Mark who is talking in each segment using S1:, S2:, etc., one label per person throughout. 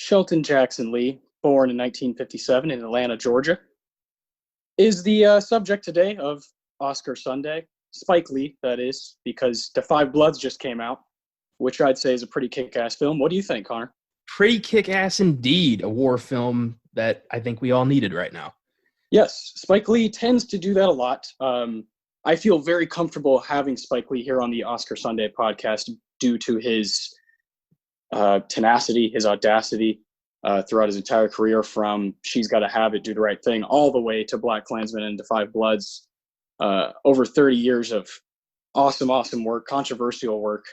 S1: Shelton Jackson Lee, born in 1957 in Atlanta, Georgia, is the subject today of Oscar Sunday. Spike Lee, that is, because The Five Bloods just came out, which I'd say is a pretty kick-ass film. What do you think, Connor?
S2: Pretty kick-ass indeed. A war film that I think we all needed right now.
S1: Yes, Spike Lee tends to do that a lot. I feel very comfortable having Spike Lee here on the Oscar Sunday podcast due to his tenacity, his audacity throughout his entire career, from She's Gotta Have It, Do the Right Thing, all the way to Black Klansman and The Five Bloods. Over 30 years of awesome work, controversial work.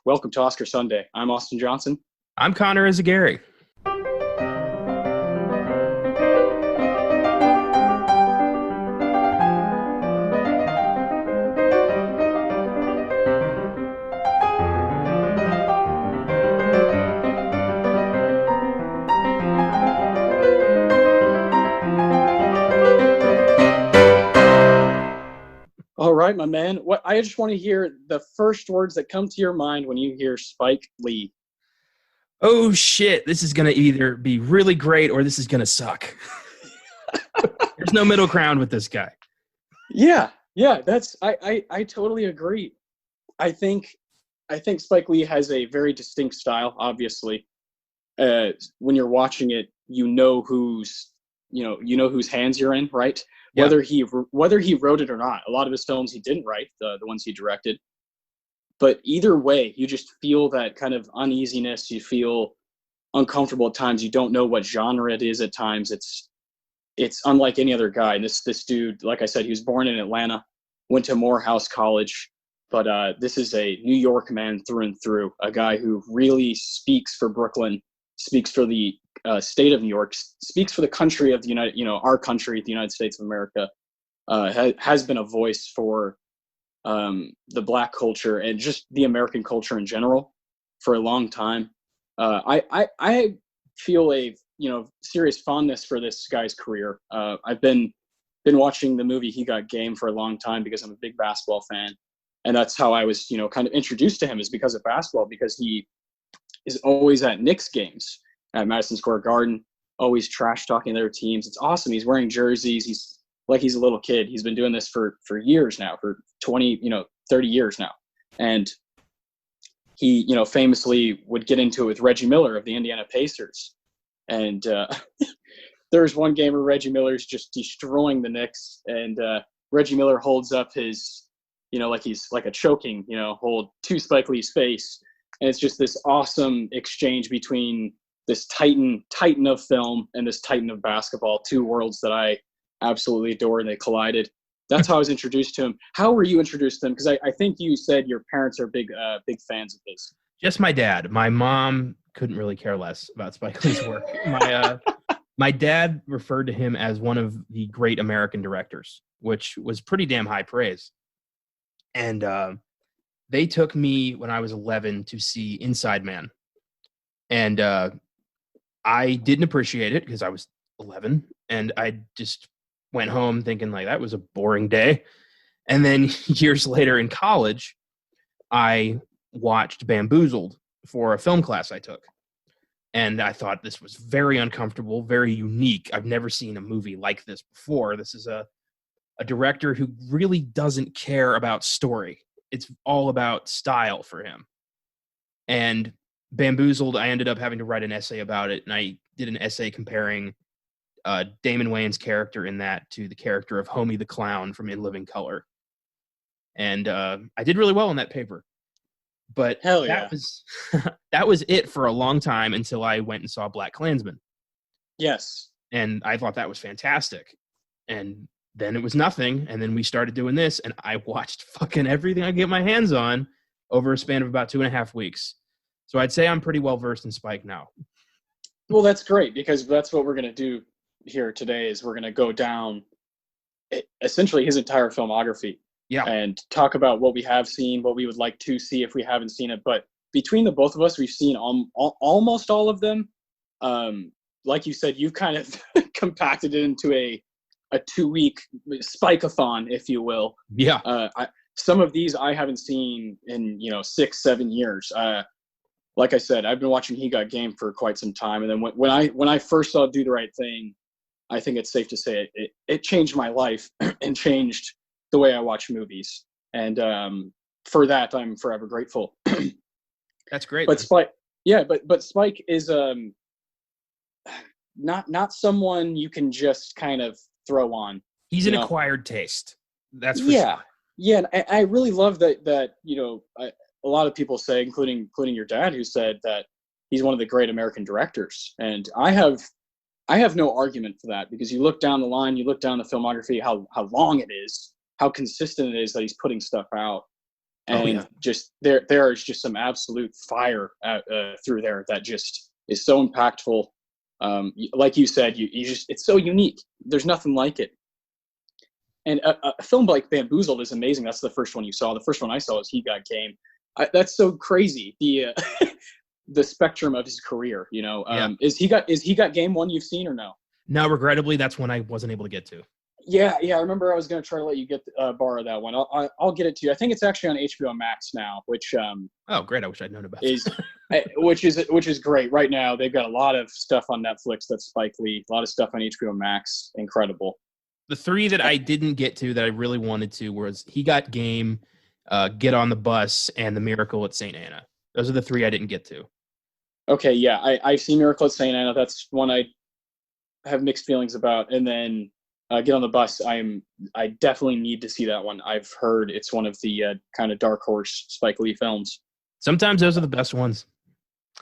S1: Welcome to Oscar Sunday. I'm Austin Johnson.
S2: I'm Connor Eyzaguirre.
S1: All right, my man. I just want to hear the first words that come to your mind when you hear Spike Lee.
S2: Oh, shit. This is going to either be really great or this is going to suck. There's no middle ground with this guy.
S1: Yeah. I totally agree. I think Spike Lee has a very distinct style, obviously. When you're watching it, you know whose hands you're in, right?
S2: Yeah.
S1: Whether he wrote it or not. A lot of his films he didn't write, the ones he directed. But either way, you just feel that kind of uneasiness. You feel uncomfortable at times. You don't know what genre it is at times. It's unlike any other guy. And this dude, like I said, he was born in Atlanta, went to Morehouse College, but this is a New York man through and through. A guy who really speaks for Brooklyn, speaks for the state of New York, speaks for the country of the our country, the United States of America. Has been a voice for the Black culture and just the American culture in general for a long time. I feel a serious fondness for this guy's career. I've been watching the movie He Got Game for a long time because I'm a big basketball fan, and that's how I was kind of introduced to him, is because of basketball, because he is always at Knicks games at Madison Square Garden, always trash talking their teams. It's awesome. He's wearing jerseys. He's like he's a little kid. He's been doing this for years now, for 20, 30 years now. And he, famously would get into it with Reggie Miller of the Indiana Pacers. And there's one game where Reggie Miller's just destroying the Knicks, and Reggie Miller holds up his, like he's like a choking, hold to Spike Lee's face. And it's just this awesome exchange between this titan of film and this titan of basketball, two worlds that I absolutely adore, and they collided. That's how I was introduced to him. How were you introduced to him? Because I think you said your parents are big fans of his.
S2: Just my dad. My mom couldn't really care less about Spike Lee's work. My dad referred to him as one of the great American directors, which was pretty damn high praise. And they took me when I was 11 to see Inside Man. And I didn't appreciate it because I was 11, and I just went home thinking like that was a boring day. And then years later in college, I watched Bamboozled for a film class I took. And I thought this was very uncomfortable, very unique. I've never seen a movie like this before. This is a director who really doesn't care about story. It's all about style for him. And Bamboozled, I ended up having to write an essay about it, and I did an essay comparing Damon Wayans' character in that to the character of Homie the Clown from In Living Color. And I did really well in that paper. But
S1: Hell yeah.
S2: that was it for a long time until I went and saw Black Klansman.
S1: Yes.
S2: And I thought that was fantastic. And then it was nothing, and then we started doing this, and I watched fucking everything I could get my hands on over a span of about 2.5 weeks. So I'd say I'm pretty well versed in Spike now.
S1: Well, that's great, because that's what we're going to do here today. Is we're going to go down essentially his entire filmography, and talk about what we have seen, what we would like to see if we haven't seen it. But between the both of us, we've seen almost all of them. Like you said, you've kind of compacted it into a 2-week Spike-a-thon, if you will.
S2: Yeah.
S1: Some of these I haven't seen in 6-7 years. like I said, I've been watching He Got Game for quite some time, and then when I first saw Do the Right Thing, I think it's safe to say it changed my life and changed the way I watch movies, and for that I'm forever grateful.
S2: That's great.
S1: But
S2: Man.
S1: Spike, yeah, but Spike is not someone you can just kind of throw on.
S2: He's an acquired taste. That's for
S1: yeah,
S2: sure.
S1: Yeah, and I really love that a lot of people say, including your dad, who said that he's one of the great American directors, and I have no argument for that, because you look down the line, you look down the filmography, how long it is, how consistent it is that he's putting stuff out, and just there is just some absolute fire through there that just is so impactful. Like you said, you just, it's so unique. There's nothing like it. And a film like Bamboozled is amazing. That's the first one you saw. The first one I saw was He Got Game. That's so crazy. The spectrum of his career. Is He Got Game one you've seen or no?
S2: No, regrettably, that's one I wasn't able to get to.
S1: Yeah. I remember I was going to try to let you get borrow that one. I'll get it to you. I think it's actually on HBO Max now, which
S2: oh great, I wish I'd known about
S1: which is great. Right now they've got a lot of stuff on Netflix that's Spike Lee, a lot of stuff on HBO Max. Incredible.
S2: The three that I didn't get to that I really wanted to was He Got Game, Get on the Bus, and The Miracle at St. Anna. Those are the three I didn't get to.
S1: Okay, yeah, I've seen Miracle at St. Anna. That's one I have mixed feelings about. And then Get on the Bus, I definitely need to see that one. I've heard it's one of the kind of dark horse Spike Lee films.
S2: Sometimes those are the best ones.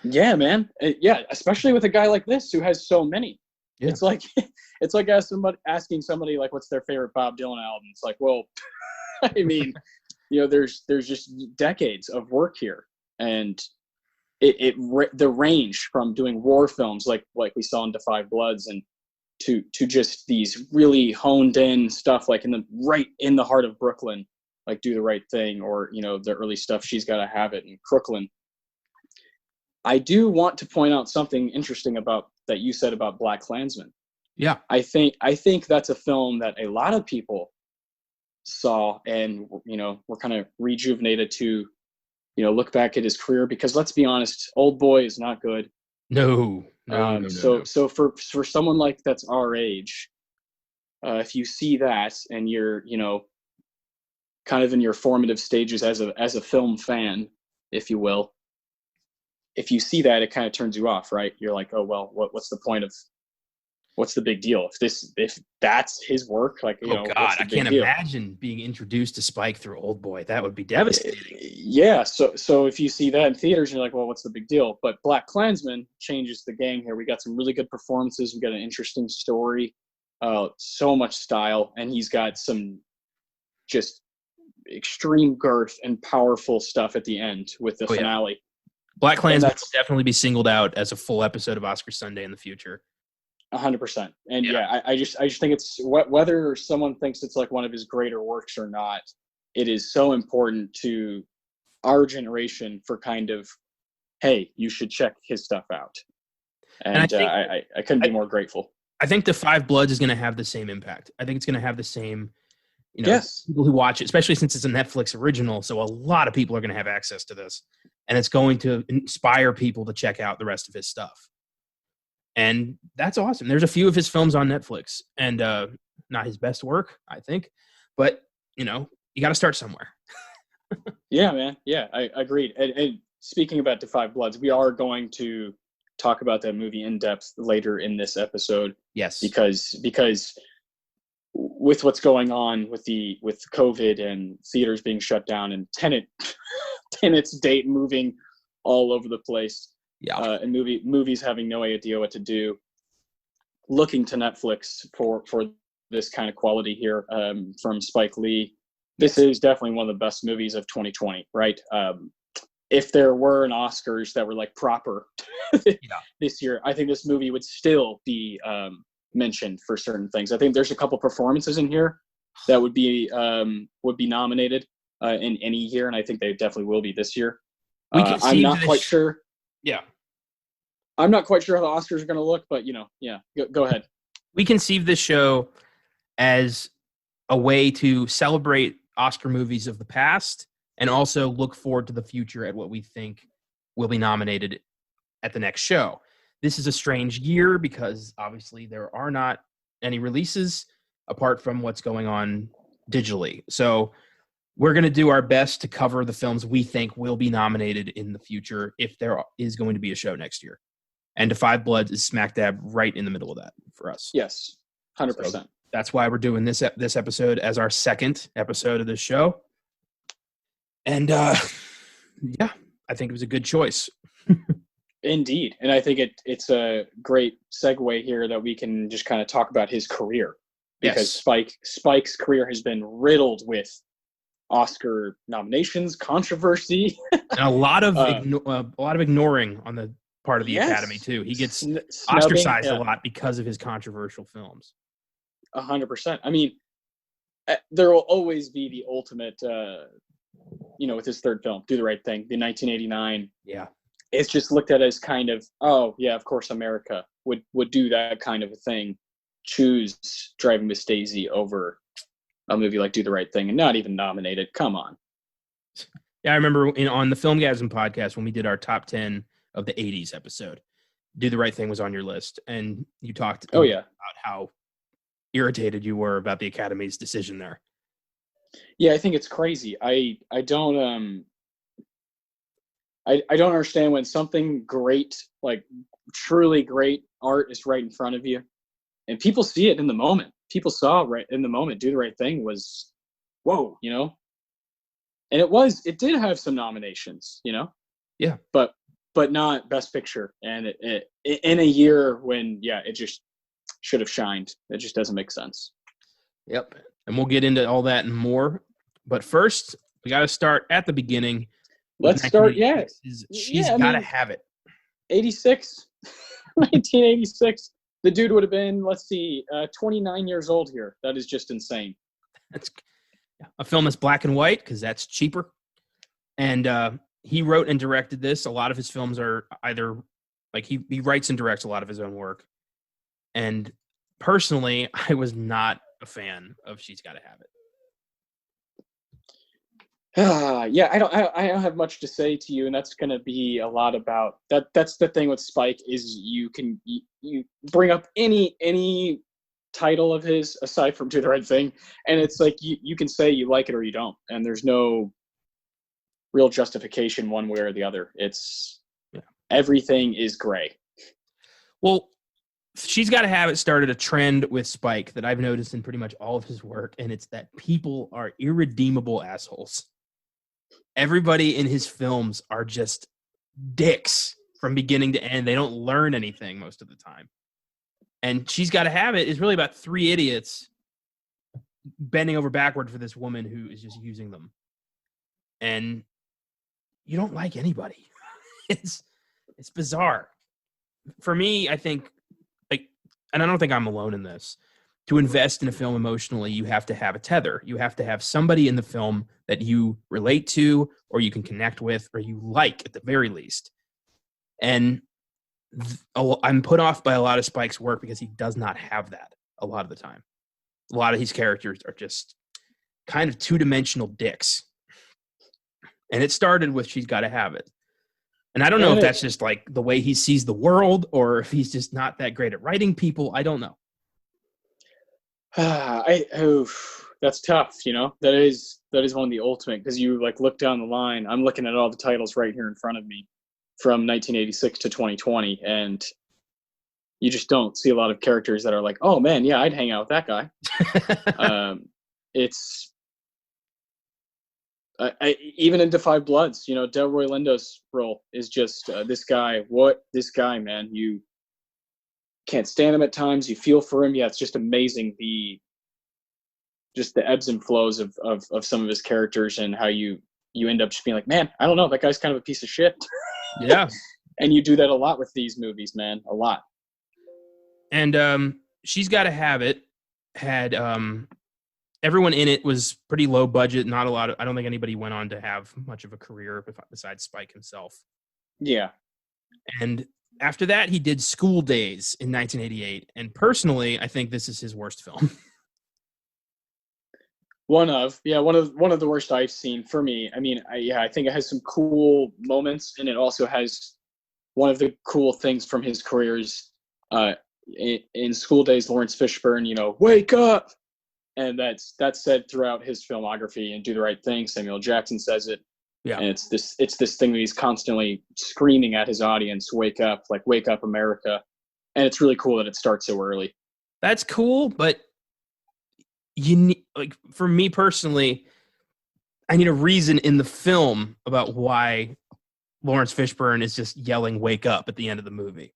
S1: Yeah, man. Yeah, especially with a guy like this who has so many. Yeah. It's like asking somebody like what's their favorite Bob Dylan album. It's like, well, I mean, there's just decades of work here, and the range from doing war films like we saw in Da 5 Bloods, and to just these really honed in stuff like right in the heart of Brooklyn, like Do the Right Thing, or the early stuff She's Gotta Have It in Crooklyn. I do want to point out something interesting about that you said about BlacKkKlansman.
S2: Yeah.
S1: I think that's a film that a lot of people saw and, were kind of rejuvenated to, look back at his career, because let's be honest, Old Boy is not good.
S2: No.
S1: So for someone like that's our age, if you see that and you're, kind of in your formative stages as a film fan, if you will, if you see that, it kind of turns you off, right? You're like, oh, well, what's the point of, what's the big deal? If that's his work, like,
S2: God, I can't imagine being introduced to Spike through Old Boy. That would be devastating.
S1: Yeah. So if you see that in theaters, you're like, well, what's the big deal? But BlacKkKlansman changes the game here. We got some really good performances. We got an interesting story, so much style, and he's got some just extreme girth and powerful stuff at the end with the finale.
S2: BlacKkKlansman will definitely be singled out as a full episode of Oscar Sunday in the future.
S1: 100%. And I just think it's whether someone thinks it's like one of his greater works or not, it is so important to our generation for kind of, hey, you should check his stuff out. And I couldn't be more grateful.
S2: I think The 5 Bloods is going to have the same impact. I think it's going to have the same, people who watch it, especially since it's a Netflix original. So a lot of people are going to have access to this, and it's going to inspire people to check out the rest of his stuff. And that's awesome. There's a few of his films on Netflix, and not his best work, I think, but you got to start somewhere.
S1: Yeah, man. Yeah, I agreed. And speaking about The 5 Bloods, we are going to talk about that movie in depth later in this episode.
S2: Yes,
S1: because with what's going on with COVID and theaters being shut down and Tenet's date moving all over the place. Yeah, and movies having no idea what to do, looking to Netflix for this kind of quality here from Spike Lee. This is definitely one of the best movies of 2020, right? If there were an Oscars that were like proper this year, I think this movie would still be mentioned for certain things. I think there's a couple performances in here that would be nominated in any year, and I think they definitely will be this year. I'm not quite sure.
S2: Yeah.
S1: I'm not quite sure how the Oscars are going to look, but, go ahead.
S2: We conceive this show as a way to celebrate Oscar movies of the past and also look forward to the future at what we think will be nominated at the next show. This is a strange year because obviously there are not any releases apart from what's going on digitally. So we're going to do our best to cover the films we think will be nominated in the future if there is going to be a show next year. And To Five Bloods is smack dab right in the middle of that for us.
S1: Yes, 100%.
S2: So that's why we're doing this episode as our second episode of this show. And yeah, I think it was a good choice.
S1: Indeed. And I think it's a great segue here that we can just kind of talk about his career. Because
S2: Yes.
S1: Spike's career has been riddled with Oscar nominations, controversy.
S2: And a lot of ignoring on the part of the Academy, too. He gets ostracized a lot because of his controversial films.
S1: 100%. I mean, there will always be the ultimate, with his third film, Do the Right Thing, the 1989.
S2: Yeah.
S1: It's just looked at as kind of, oh, yeah, of course America would do that kind of a thing, choose Driving Miss Daisy over a movie like Do the Right Thing and not even nominate it. Come on.
S2: Yeah, I remember on the Filmgazm podcast when we did our top 10 of the 80s episode, Do the Right Thing was on your list, and you talked about how irritated you were about the Academy's decision there.
S1: Yeah, I think it's crazy. I don't I don't understand when something great, like truly great art is right in front of you and people see it in the moment. People saw right in the moment, Do the Right Thing was, whoa, and it did have some nominations,
S2: Yeah.
S1: But not Best Picture. And it in a year when, it just should have shined. It just doesn't make sense.
S2: Yep. And we'll get into all that and more. But first, we got to start at the beginning.
S1: Let's start,
S2: She's got to have it.
S1: 86, 1986. The dude would have been, 29 years old here. That is just insane.
S2: That's a film that's black and white because that's cheaper. And he wrote and directed this. A lot of his films are either, he writes and directs a lot of his own work. And personally, I was not a fan of She's Gotta Have It.
S1: I don't have much to say to you, and that's going to be a lot about that. That's the thing with Spike is you bring up any title of his aside from Do the Right Thing, and it's like you can say you like it or you don't, and there's no real justification one way or the other. It's everything is gray.
S2: Well, She's Gotta Have It started a trend with Spike that I've noticed in pretty much all of his work, and it's that people are irredeemable assholes. Everybody in his films are just dicks from beginning to end. They don't learn anything most of the time. And She's Gotta Have It is really about three idiots bending over backward for this woman who is just using them. And you don't like anybody. It's bizarre. For me, I think, and I don't think I'm alone in this, to invest in a film emotionally, you have to have a tether. You have to have somebody in the film that you relate to or you can connect with or you like at the very least. And I'm put off by a lot of Spike's work because he does not have that a lot of the time. A lot of his characters are just kind of two-dimensional dicks. And it started with She's Gotta Have It. And I don't know if that's just like the way he sees the world or if he's just not that great at writing people. I don't know.
S1: That's tough, that is one of the ultimate, because you look down the line. I'm looking at all the titles right here in front of me from 1986 to 2020, and you just don't see a lot of characters that are like, oh man, yeah, I'd hang out with that guy. It's even in To Five Bloods, Delroy Lindo's role is just this guy, man, you can't stand him at times. You feel for him. Yeah, it's just amazing the ebbs and flows of some of his characters and how you end up just being like, man, I don't know, that guy's kind of a piece of shit.
S2: Yeah.
S1: And you do that a lot with these movies, man, a lot.
S2: And She's Gotta Have It had everyone in it was pretty low budget. Not a lot of, I don't think anybody went on to have much of a career besides Spike himself.
S1: Yeah.
S2: And after that, he did School Days in 1988. And personally, I think this is his worst film.
S1: One of the worst I've seen for me. I mean, I think it has some cool moments, and it also has one of the cool things from his career is in School Days, Lawrence Fishburne, wake up, and that's said throughout his filmography. And Do the Right Thing, Samuel Jackson says it,
S2: Yeah.
S1: and it's this thing that he's constantly screaming at his audience, wake up, like wake up, America. And it's really cool that it starts so early.
S2: That's cool, but you need, like, for me personally, I need a reason in the film about why Lawrence Fishburne is just yelling "wake up" at the end of the movie.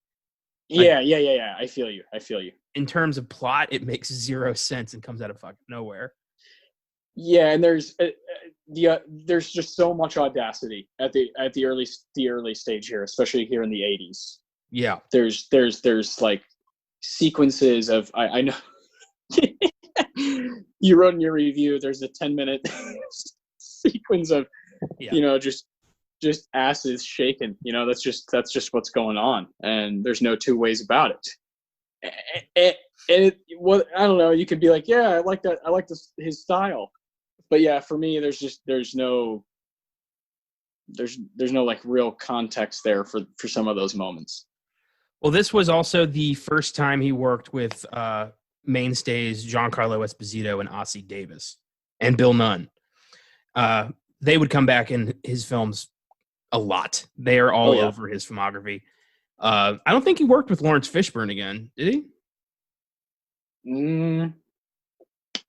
S1: Yeah. I feel you.
S2: In terms of plot, it makes zero sense and comes out of fucking nowhere.
S1: Yeah, and there's just so much audacity at the early stage here, especially here in the 80s.
S2: Yeah.
S1: There's like sequences of I know you wrote in your review, there's a 10-minute sequence of just asses shaking. That's just what's going on, and there's no two ways about it. I don't know, you could be like, yeah, I like that, I like his style, but yeah, for me there's no like real context there for some of those moments.
S2: Well, this was also the first time he worked with mainstays Giancarlo Esposito and Ossie Davis and Bill Nunn. They would come back in his films a lot. They are all over his filmography. I don't think he worked with Lawrence Fishburne again, did he?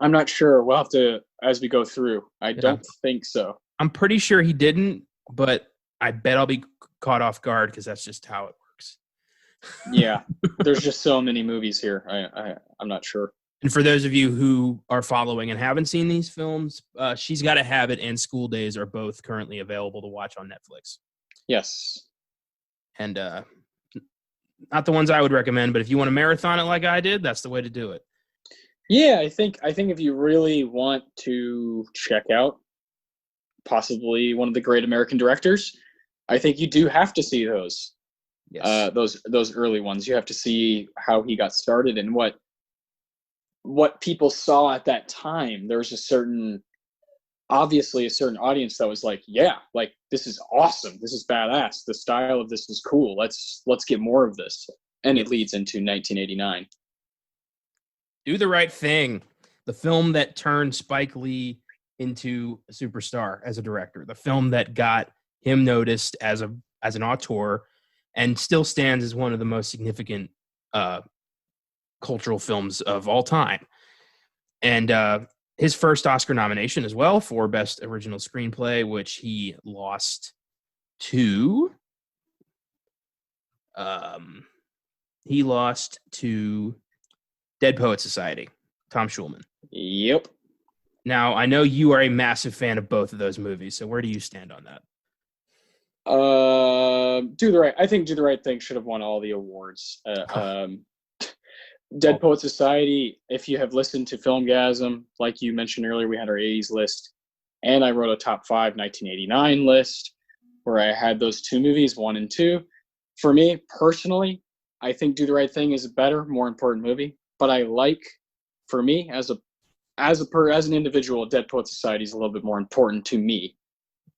S1: I'm not sure. We'll have to, as we go through. I don't think so.
S2: I'm pretty sure he didn't, but I bet I'll be caught off guard because that's just how it works.
S1: Yeah, there's just so many movies here. I'm not sure.
S2: And for those of you who are following and haven't seen these films, She's Gotta Have It and School Days are both currently available to watch on Netflix.
S1: Yes.
S2: And not the ones I would recommend, but if you want to marathon it like I did, that's the way to do it.
S1: Yeah, I think if you really want to check out possibly one of the great American directors, I think you do have to see those. Yes. Those early ones. You have to see how he got started and what people saw at that time. There was obviously a certain audience that was like, yeah, like this is awesome, this is badass, the style of this is cool, let's get more of this. And it leads into 1989.
S2: Do the Right Thing, the film that turned Spike Lee into a superstar as a director, the film that got him noticed as an auteur, and still stands as one of the most significant cultural films of all time. And his first Oscar nomination as well for Best Original Screenplay, which he lost to. He lost to Dead Poets Society, Tom Schulman.
S1: Yep.
S2: Now, I know you are a massive fan of both of those movies, so where do you stand on that?
S1: I think Do the Right Thing should have won all the awards. Dead Poets Society, if you have listened to Filmgazm, like you mentioned earlier, we had our 80s list, and I wrote a top 5 1989 list where I had those two movies, 1 and 2. For me, personally, I think Do the Right Thing is a better, more important movie, but I like, for me, as an individual, Dead Poets Society is a little bit more important to me.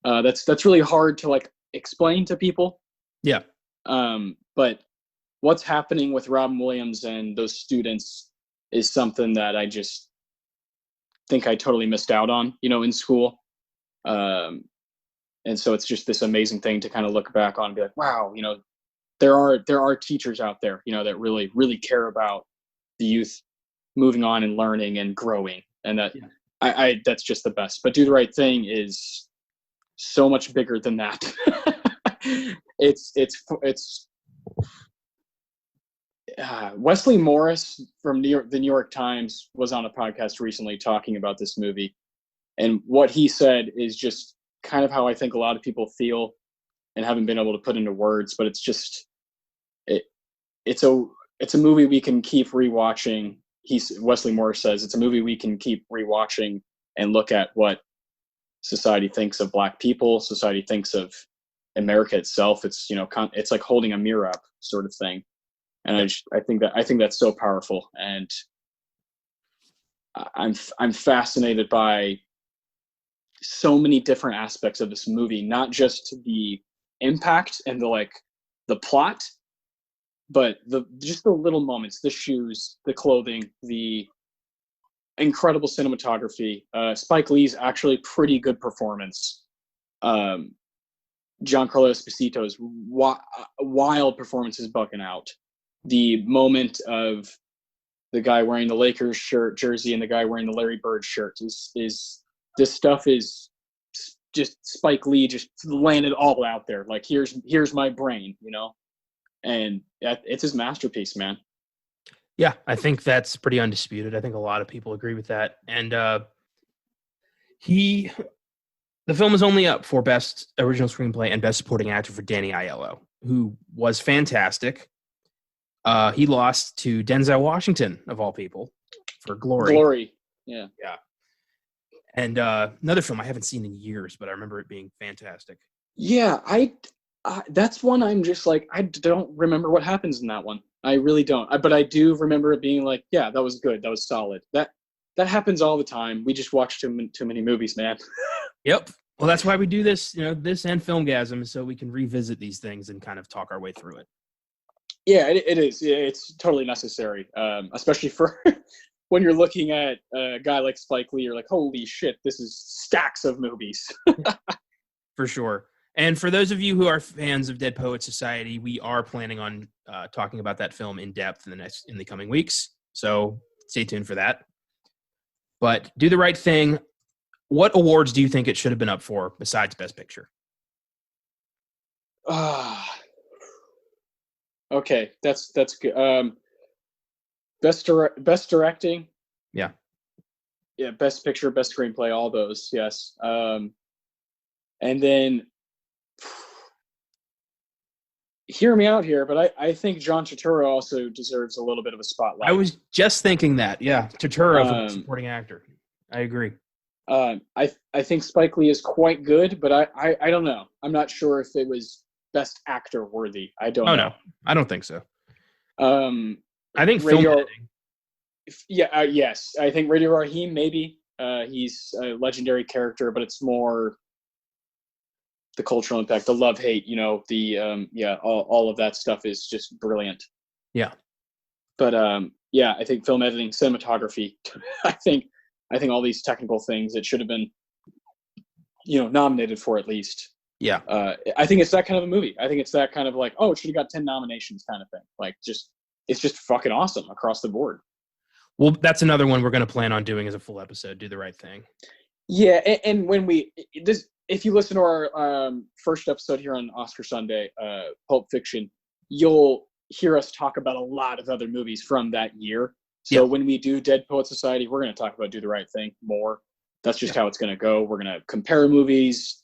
S1: That's really hard to like explain to people.
S2: Yeah.
S1: But what's happening with Robin Williams and those students is something that I just think I totally missed out on, in school. And so it's just this amazing thing to kind of look back on and be like, wow, there are teachers out there, that really, really care about the youth moving on and learning and growing. And that that's just the best. But Do the Right Thing is so much bigger than that. It's Wesley Morris from the New York Times was on a podcast recently talking about this movie, and what he said is just kind of how I think a lot of people feel and haven't been able to put into words, but it's just it's a movie we can keep rewatching. Wesley Morris says it's a movie we can keep rewatching and look at what society thinks of Black people, society thinks of America itself. It's it's like holding a mirror up, sort of thing. And I think that's so powerful. And I'm fascinated by so many different aspects of this movie, not just the impact and the plot, but just the little moments, the shoes, the clothing, the incredible cinematography. Spike Lee's actually pretty good performance. Giancarlo Esposito's wild performance is bucking out. The moment of the guy wearing the Lakers jersey and the guy wearing the Larry Bird shirt is this stuff is just Spike Lee just landed all out there. Like, here's my brain, and it's his masterpiece, man.
S2: Yeah, I think that's pretty undisputed. I think a lot of people agree with that. And the film is only up for Best Original Screenplay and Best Supporting Actor for Danny Aiello, who was fantastic. He lost to Denzel Washington, of all people, for Glory.
S1: Glory, yeah.
S2: And another film I haven't seen in years, but I remember it being fantastic.
S1: Yeah, that's one I'm just like, I don't remember what happens in that one. I really don't. But I do remember it being like, yeah, that was good. That was solid. That happens all the time. We just watch too many movies, man.
S2: Yep. Well, that's why we do this, this and Filmgazm, so we can revisit these things and kind of talk our way through it.
S1: Yeah, it is. It's totally necessary, especially for when you're looking at a guy like Spike Lee. You're like, holy shit, this is stacks of movies.
S2: For sure. And for those of you who are fans of Dead Poets Society, we are planning on talking about that film in depth in the coming weeks. So stay tuned for that. But Do the Right Thing. What awards do you think it should have been up for besides Best Picture?
S1: Okay, that's good. Best directing.
S2: Yeah.
S1: Yeah, Best Picture, Best Screenplay, all those. Yes. And then hear me out here, but I think John Turturro also deserves a little bit of a spotlight.
S2: I was just thinking that. Yeah, Turturro for supporting actor. I agree.
S1: I think Spike Lee is quite good, but I don't know. I'm not sure if it was Best Actor worthy. I don't know.
S2: No, I don't think so.
S1: I
S2: think film editing.
S1: Yeah, yes. I think Radio Raheem, maybe. He's a legendary character, but it's more the cultural impact, the love-hate, all of that stuff is just brilliant.
S2: Yeah.
S1: But I think film editing, cinematography, I think all these technical things, it should have been, nominated for at least.
S2: Yeah.
S1: I think it's that kind of a movie. I think it's that kind of like, oh, it should have got 10 nominations kind of thing. Like, it's just fucking awesome across the board.
S2: Well, that's another one we're going to plan on doing as a full episode, Do the Right Thing.
S1: Yeah, and when if you listen to our first episode here on Oscar Sunday, Pulp Fiction, you'll hear us talk about a lot of other movies from that year. So when we do Dead Poets Society, we're going to talk about Do the Right Thing more. That's just how it's going to go. We're going to compare movies,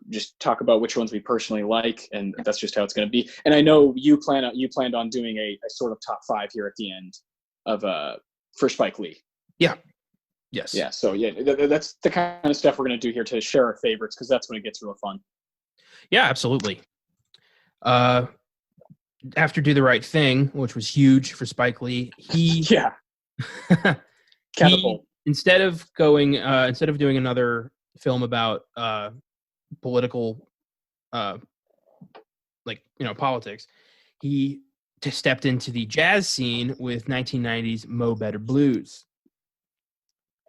S1: just talk about which ones we personally like, and that's just how it's going to be. And I know you planned on doing a sort of top 5 here at the end of for Spike Lee.
S2: Yeah. Yes.
S1: Yeah. So that's the kind of stuff we're going to do here to share our favorites, because that's when it gets real fun. Yeah,
S2: absolutely. After Do the Right Thing, which was huge for Spike Lee, he
S1: catapult.
S2: Instead of doing another film about political, politics, he stepped into the jazz scene with 1990's Mo Better Blues,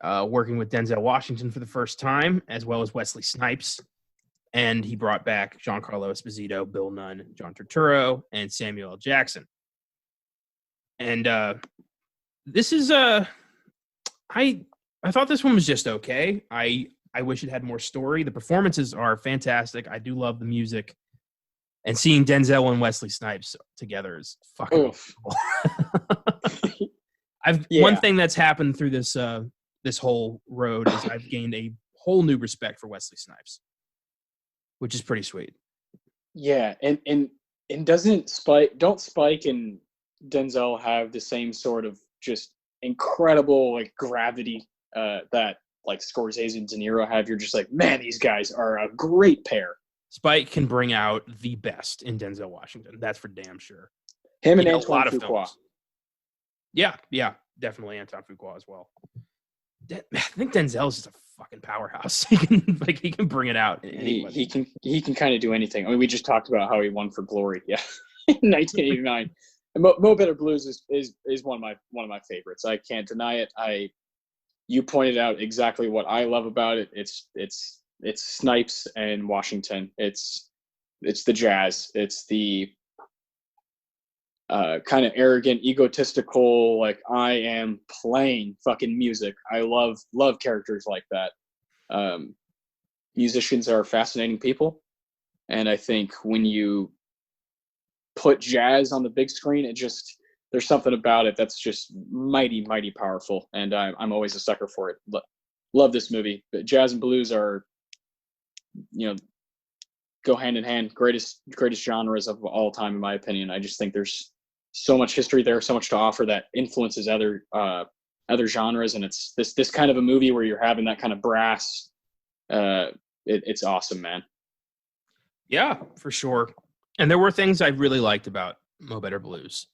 S2: working with Denzel Washington for the first time, as well as Wesley Snipes. And he brought back Giancarlo Esposito, Bill Nunn, John Turturro, and Samuel L. Jackson. And this is I thought this one was just okay. I wish it had more story. The performances are fantastic. I do love the music. And seeing Denzel and Wesley Snipes together is fucking cool. One thing that's happened through this whole road is I've gained a whole new respect for Wesley Snipes, which is pretty sweet. Yeah, and don't Spike and Denzel have the same sort of just incredible like gravity that like Scorsese and De Niro have? You're just like, man, these guys are a great pair. Spike can bring out the best in Denzel Washington. That's for damn sure. Him and Antoine Fuqua. Yeah, definitely Antoine Fuqua as well. I think Denzel's just a fucking powerhouse. He can bring it out.
S1: He can kind of do anything. I mean, we just talked about how he won for Glory, yeah, in 1989. And Mo Better Blues is one of my favorites. I can't deny it. You pointed out exactly what I love about it. It's Snipes and Washington. It's the jazz. It's the kind of arrogant, egotistical, like I am playing fucking music. I love characters like that. Musicians are fascinating people, and I think when you put jazz on the big screen, there's something about it that's just mighty powerful, and I'm always a sucker for it. Love this movie. But jazz and blues are, go hand in hand. Greatest genres of all time, in my opinion. I just think there's so much history there, so much to offer that influences other genres, and it's this kind of a movie where you're having that kind of brass. It's awesome, man.
S2: Yeah, for sure. And there were things I really liked about Mo Better Blues,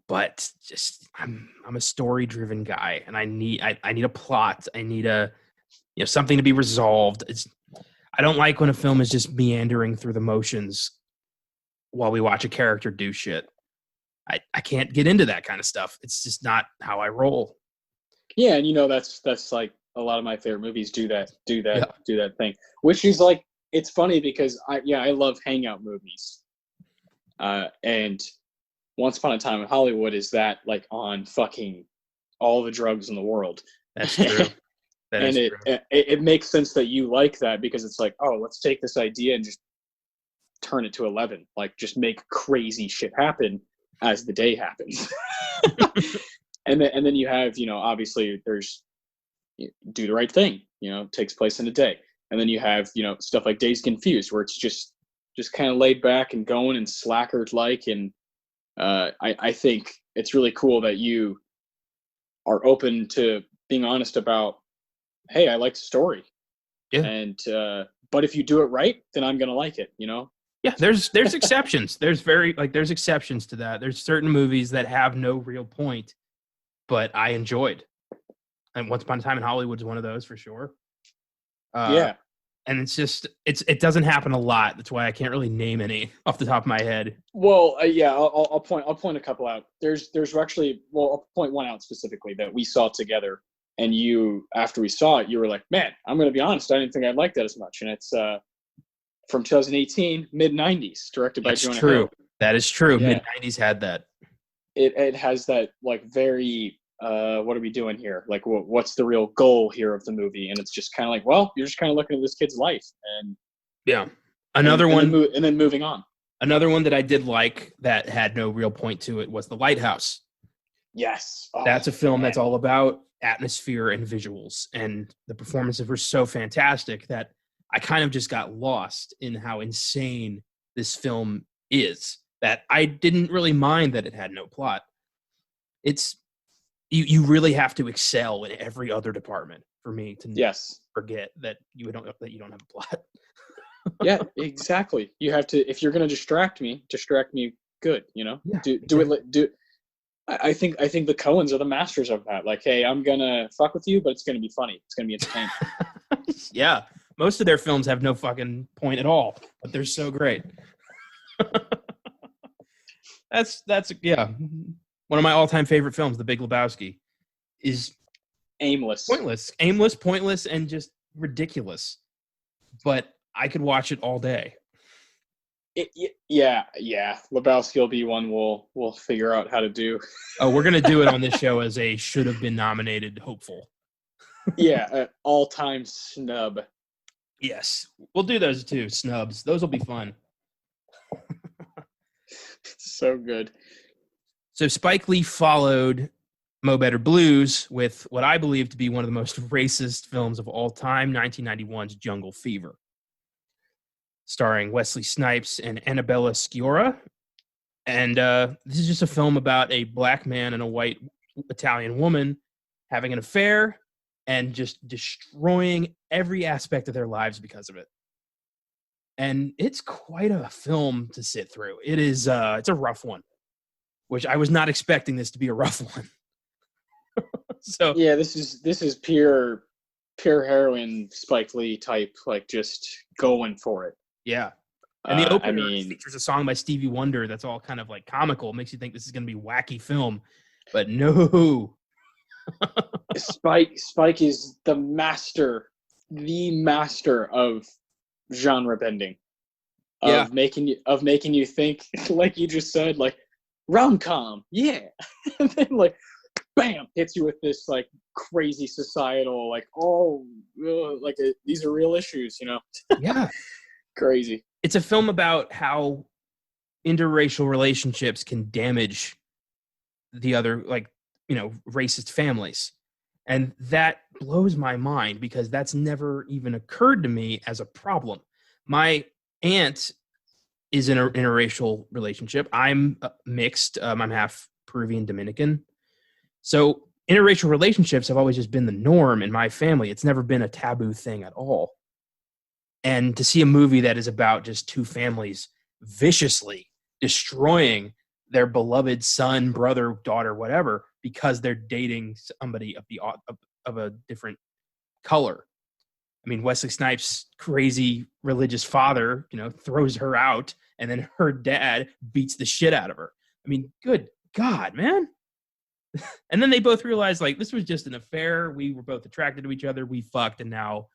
S2: but just I'm a story driven guy, and I need a plot. I need something to be resolved. I don't like when a film is just meandering through the motions while we watch a character do shit. I can't get into that kind of stuff. It's just not how I roll.
S1: Yeah, and that's like a lot of my favorite movies do that thing. Which is like, it's funny because I love hangout movies. And Once Upon a Time in Hollywood is that, like, on fucking all the drugs in the world.
S2: That's true.
S1: It makes sense that you like that, because it's like, oh, let's take this idea and just turn it to 11. Like, just make crazy shit happen as the day happens. and then you have, obviously there's Do the Right Thing, takes place in a day. And then you have, stuff like Dazed Confused, where it's just kind of laid back and going and slackered like. And I think it's really cool that you are open to being honest about, hey, I like the story.
S2: Yeah.
S1: And but if you do it right, then I'm gonna like it,
S2: Yeah, there's exceptions. There's exceptions to that. There's certain movies that have no real point, but I enjoyed. And Once Upon a Time in Hollywood is one of those for sure.
S1: Yeah.
S2: And it doesn't happen a lot. That's why I can't really name any off the top of my head.
S1: Well, yeah, I'll point a couple out. There's actually, I'll point one out specifically that we saw together, and you, after we saw it, you were like, man, I'm going to be honest, I didn't think I'd like that as much. And it's from 2018, mid-90s, directed by Jonah Hill.
S2: That is true.
S1: Yeah.
S2: Mid-90s had that.
S1: It has that, like, very, what are we doing here? Like, what's the real goal here of the movie? And it's just kind of like, well, you're just kind of looking at this kid's life. And
S2: yeah. Another one.
S1: And then moving on.
S2: Another one that I did like that had no real point to it was The Lighthouse.
S1: Yes.
S2: Oh, that's a film that's all about atmosphere and visuals. And the performances were so fantastic that I kind of just got lost in how insane this film is, that I didn't really mind that it had no plot. It's you really have to excel in every other department for me to forget that you don't have a plot.
S1: Yeah, exactly. You have to, if you're going to distract me good, Yeah, I think the Coens are the masters of that. Like, hey, I'm going to fuck with you, but it's going to be funny. It's going to be entertaining.
S2: Yeah. Most of their films have no fucking point at all, but they're so great. That's one of my all-time favorite films, The Big Lebowski, is
S1: aimless,
S2: pointless, and just ridiculous. But I could watch it all day.
S1: Yeah. Lebowski will be one we'll figure out how to do.
S2: Oh, we're gonna do it on this show as a should have been nominated hopeful.
S1: Yeah, all-time snub.
S2: Yes, we'll do those too. Snubs. Those will be fun.
S1: So good.
S2: So Spike Lee followed Mo Better Blues with what I believe to be one of the most racist films of all time, 1991's Jungle Fever, starring Wesley Snipes and Annabella Sciorra. And this is just a film about a black man and a white Italian woman having an affair and just destroying every aspect of their lives because of it. And it's quite a film to sit through. It is, it's a rough one, which I was not expecting this to be a rough one. So
S1: yeah, this is pure heroin Spike Lee type, like just going for it.
S2: yeah. And the
S1: I
S2: opener
S1: mean,
S2: features a song by Stevie Wonder that's all kind of like comical, makes you think this is going to be wacky film, but no.
S1: Spike is the master of genre bending,
S2: Yeah.
S1: of making you think, like you just said, like rom-com, yeah, and then like bam, hits you with this like crazy societal, like these are real issues,
S2: Yeah.
S1: crazy.
S2: It's a film about how interracial relationships can damage the other, like, racist families. And that blows my mind because that's never even occurred to me as a problem. My aunt is in an interracial relationship. I'm mixed. I'm half Peruvian Dominican. So interracial relationships have always just been the norm in my family. It's never been a taboo thing at all. And to see a movie that is about just two families viciously destroying their beloved son, brother, daughter, whatever, because they're dating somebody of a different color. I mean, Wesley Snipes' crazy religious father, throws her out, and then her dad beats the shit out of her. I mean, good God, man. And then they both realized, like, this was just an affair. We were both attracted to each other. We fucked, and now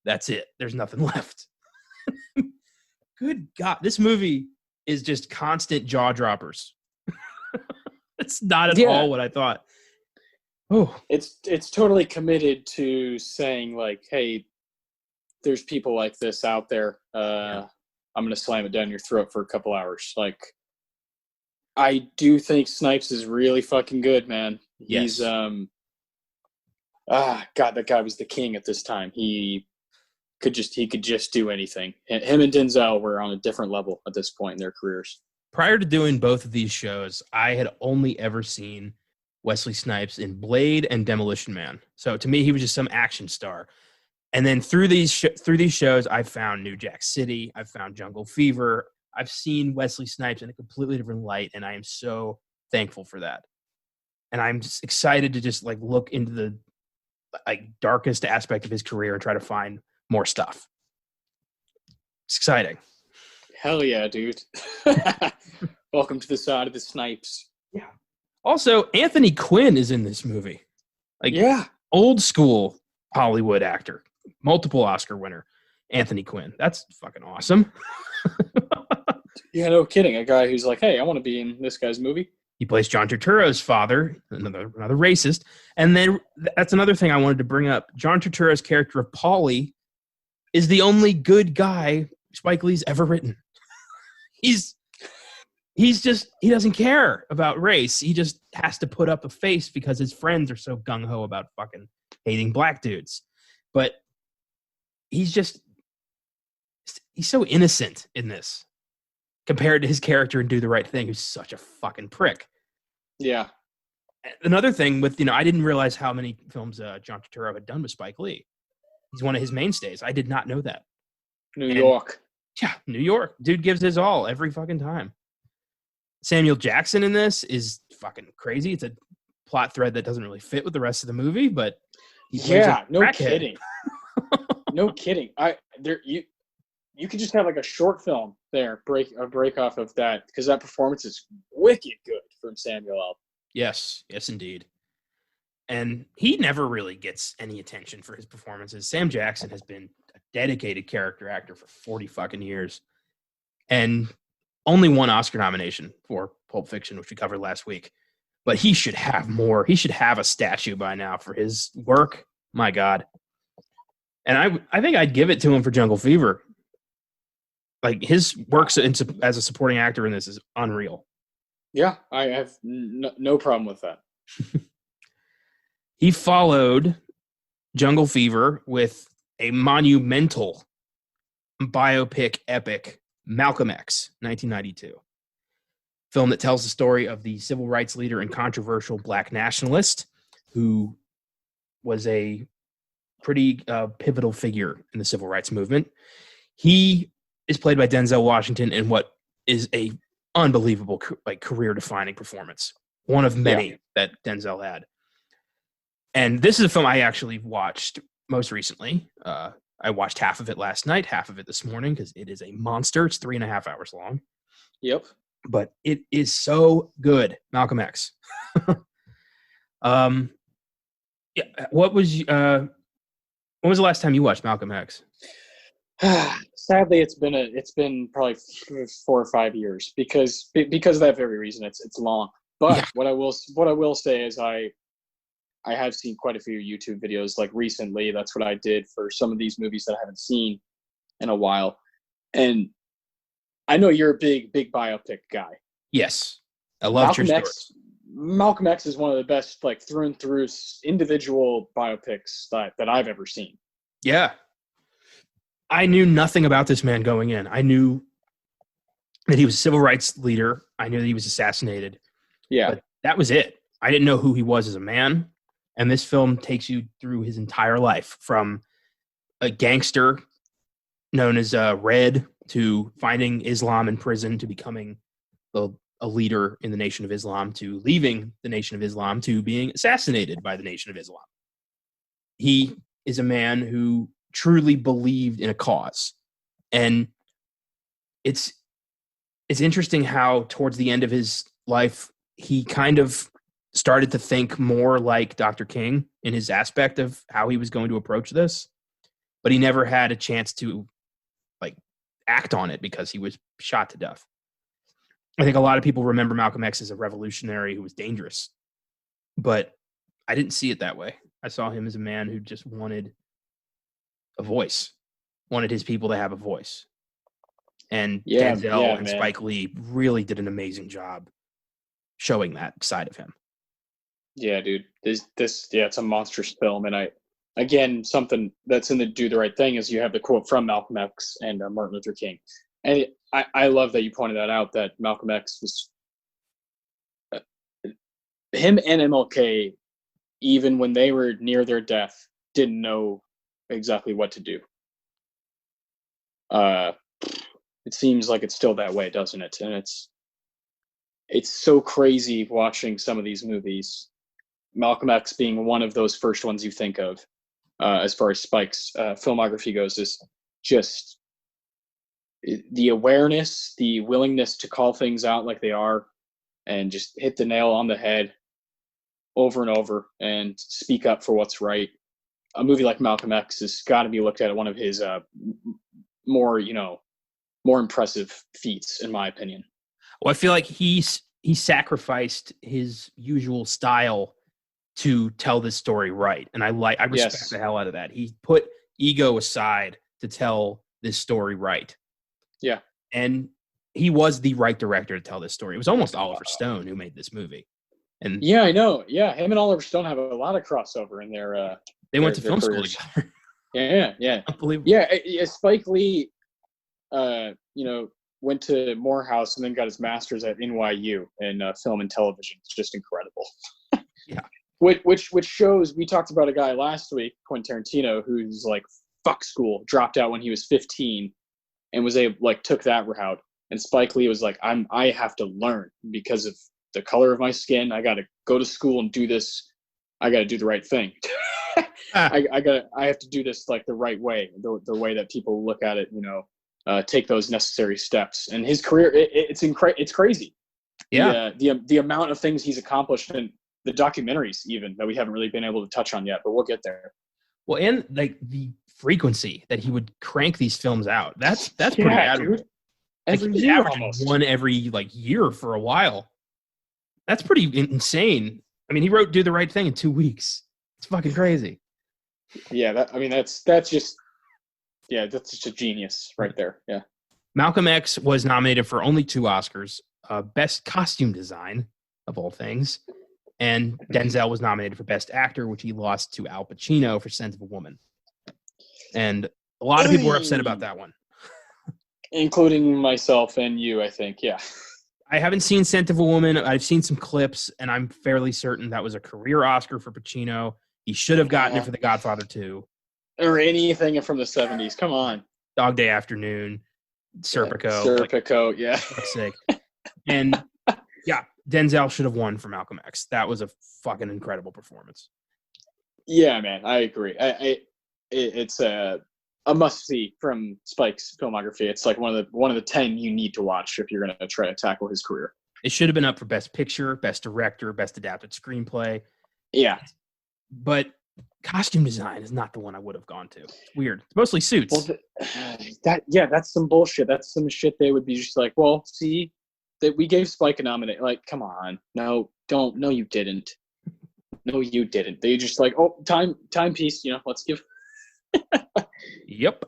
S2: that's it. There's nothing left. Good God. This movie is just constant jaw droppers. It's not at all what I thought. Oh,
S1: it's totally committed to saying, like, hey, there's people like this out there. I'm going to slam it down your throat for a couple hours. Like, I do think Snipes is really fucking good, man.
S2: yes.
S1: He's, God, that guy was the king at this time. He could just do anything. Him and Denzel were on a different level at this point in their careers.
S2: Prior to doing both of these shows, I had only ever seen Wesley Snipes in Blade and Demolition Man. So to me, he was just some action star. And then through these shows, I found New Jack City. I've found Jungle Fever. I've seen Wesley Snipes in a completely different light, and I am so thankful for that. And I'm just excited to just like look into the like darkest aspect of his career and try to find more stuff. It's exciting.
S1: Hell yeah, dude. Welcome to the side of the Snipes.
S2: Yeah. Also, Anthony Quinn is in this movie. Like, old school Hollywood actor, multiple Oscar winner, Anthony Quinn. That's fucking awesome.
S1: Yeah, no kidding. A guy who's like, hey, I want to be in this guy's movie.
S2: He plays John Turturro's father, another racist. And then that's another thing I wanted to bring up. John Turturro's character of Paulie is the only good guy Spike Lee's ever written. He doesn't care about race. He just has to put up a face because his friends are so gung-ho about fucking hating black dudes. But he's so innocent in this compared to his character in Do the Right Thing, who's such a fucking prick.
S1: Yeah.
S2: Another thing with, I didn't realize how many films John Turturro had done with Spike Lee. He's one of his mainstays. I did not know that.
S1: New York.
S2: Yeah, New York. Dude gives his all every fucking time. Samuel Jackson in this is fucking crazy. It's a plot thread that doesn't really fit with the rest of the movie, but
S1: no kidding. No kidding. You could just have like a short film there, break off of that, because that performance is wicked good from Samuel L.
S2: Yes, indeed. And he never really gets any attention for his performances. Sam Jackson has been a dedicated character actor for 40 fucking years. And only one Oscar nomination for Pulp Fiction, which we covered last week. But he should have more. He should have a statue by now for his work. My God. And I think I'd give it to him for Jungle Fever. Like, his work as a supporting actor in this is unreal.
S1: Yeah, I have no problem with that.
S2: He followed Jungle Fever with a monumental biopic epic, Malcolm X, 1992. Film that tells the story of the civil rights leader and controversial black nationalist who was a pretty pivotal figure in the civil rights movement. He is played by Denzel Washington in what is a unbelievable, like, career-defining performance. One of many that Denzel had. And this is a film I actually watched most recently. I watched half of it last night, half of it this morning, because it is a monster. It's 3.5 hours long.
S1: Yep.
S2: But it is so good. Malcolm X. Yeah. When was the last time you watched Malcolm X?
S1: Sadly, it's been probably 4 or 5 years because of that very reason. It's long. But
S2: Yeah.
S1: what I will say is I have seen quite a few YouTube videos like recently. That's what I did for some of these movies that I haven't seen in a while. And I know you're a big biopic guy.
S2: Yes. I love true stories.
S1: Malcolm X is one of the best, like, through and through individual biopics that I've ever seen.
S2: Yeah. I knew nothing about this man going in. I knew that he was a civil rights leader. I knew that he was assassinated.
S1: Yeah.
S2: But that was it. I didn't know who he was as a man. And this film takes you through his entire life, from a gangster known as Red, to finding Islam in prison, to becoming a leader in the Nation of Islam, to leaving the Nation of Islam, to being assassinated by the Nation of Islam. He is a man who truly believed in a cause. And it's interesting how towards the end of his life, he kind of started to think more like Dr. King in his aspect of how he was going to approach this, but he never had a chance to act on it because he was shot to death. I think a lot of people remember Malcolm X as a revolutionary who was dangerous, but I didn't see it that way. I saw him as a man who just wanted a voice, wanted his people to have a voice. And Denzel and Spike Lee really did an amazing job showing that side of him. Yeah, dude. It's a monstrous film. And again, something that's in the Do the Right Thing is you have the quote from Malcolm X and Martin Luther King. And I love that you pointed that out, that Malcolm X was him and MLK, even when they were near their death, didn't know exactly what to do. It seems like it's still that way, doesn't it? And it's so crazy watching some of these movies. Malcolm X being one of those first ones you think of, as far as Spike's filmography goes, is just the awareness, the willingness to call things out like they are, and just hit the nail on the head over and over and speak up for what's right. A movie like Malcolm X has got to be looked at one of his more impressive feats, in my opinion. Well, I feel like he sacrificed his usual style to tell this story right, and I respect the hell out of that. He put ego aside to tell this story right.
S1: Yeah,
S2: and he was the right director to tell this story. It was almost Oliver Stone who made this movie. And
S1: yeah, I know. Yeah, him and Oliver Stone have a lot of crossover in their.
S2: They went to film school together.
S1: Yeah.
S2: Unbelievable.
S1: Yeah, Spike Lee, went to Morehouse and then got his master's at NYU in film and television. It's just incredible.
S2: Yeah.
S1: Which shows, we talked about a guy last week, Quentin Tarantino, who's like, fuck school, dropped out when he was 15 and was took that route. And Spike Lee was like, I have to learn because of the color of my skin. I got to go to school and do this. I got to do the right thing. I have to do this like the right way, the way that people look at it, take those necessary steps. And his career, it's crazy.
S2: Yeah.
S1: The amount of things he's accomplished, and the documentaries even that we haven't really been able to touch on yet, but we'll get there.
S2: Well, and like the frequency that he would crank these films out, that's pretty admirable. Every one every year for a while. That's pretty insane. I mean, he wrote Do the Right Thing in 2 weeks. It's fucking crazy.
S1: Yeah, that's just a genius right there. Yeah.
S2: Malcolm X was nominated for only 2 Oscars, Best Costume Design, of all things, and Denzel was nominated for Best Actor, which he lost to Al Pacino for Scent of a Woman. And a lot of people were upset about that one.
S1: Including myself and you, I think, yeah.
S2: I haven't seen Scent of a Woman. I've seen some clips, and I'm fairly certain that was a career Oscar for Pacino. He should have gotten it for The Godfather 2.
S1: Or anything from the 70s. Come on.
S2: Dog Day Afternoon, Serpico.
S1: Serpico, yeah.
S2: Sick. And, yeah, Denzel should have won for Malcolm X. That was a fucking incredible performance.
S1: Yeah, man, I agree. It's a must see from Spike's filmography. It's like one of the 10 you need to watch if you're going to try to tackle his career.
S2: It should have been up for Best Picture, Best Director, Best Adapted Screenplay.
S1: Yeah,
S2: but costume design is not the one I would have gone to. It's weird. It's mostly suits.
S1: well, that's some bullshit. That's some shit they would be just like, well, see, that we gave Spike a nomination. Like, come on, no, don't, no, you didn't. No, you didn't. They just like, oh, timepiece. Let's give.
S2: Yep.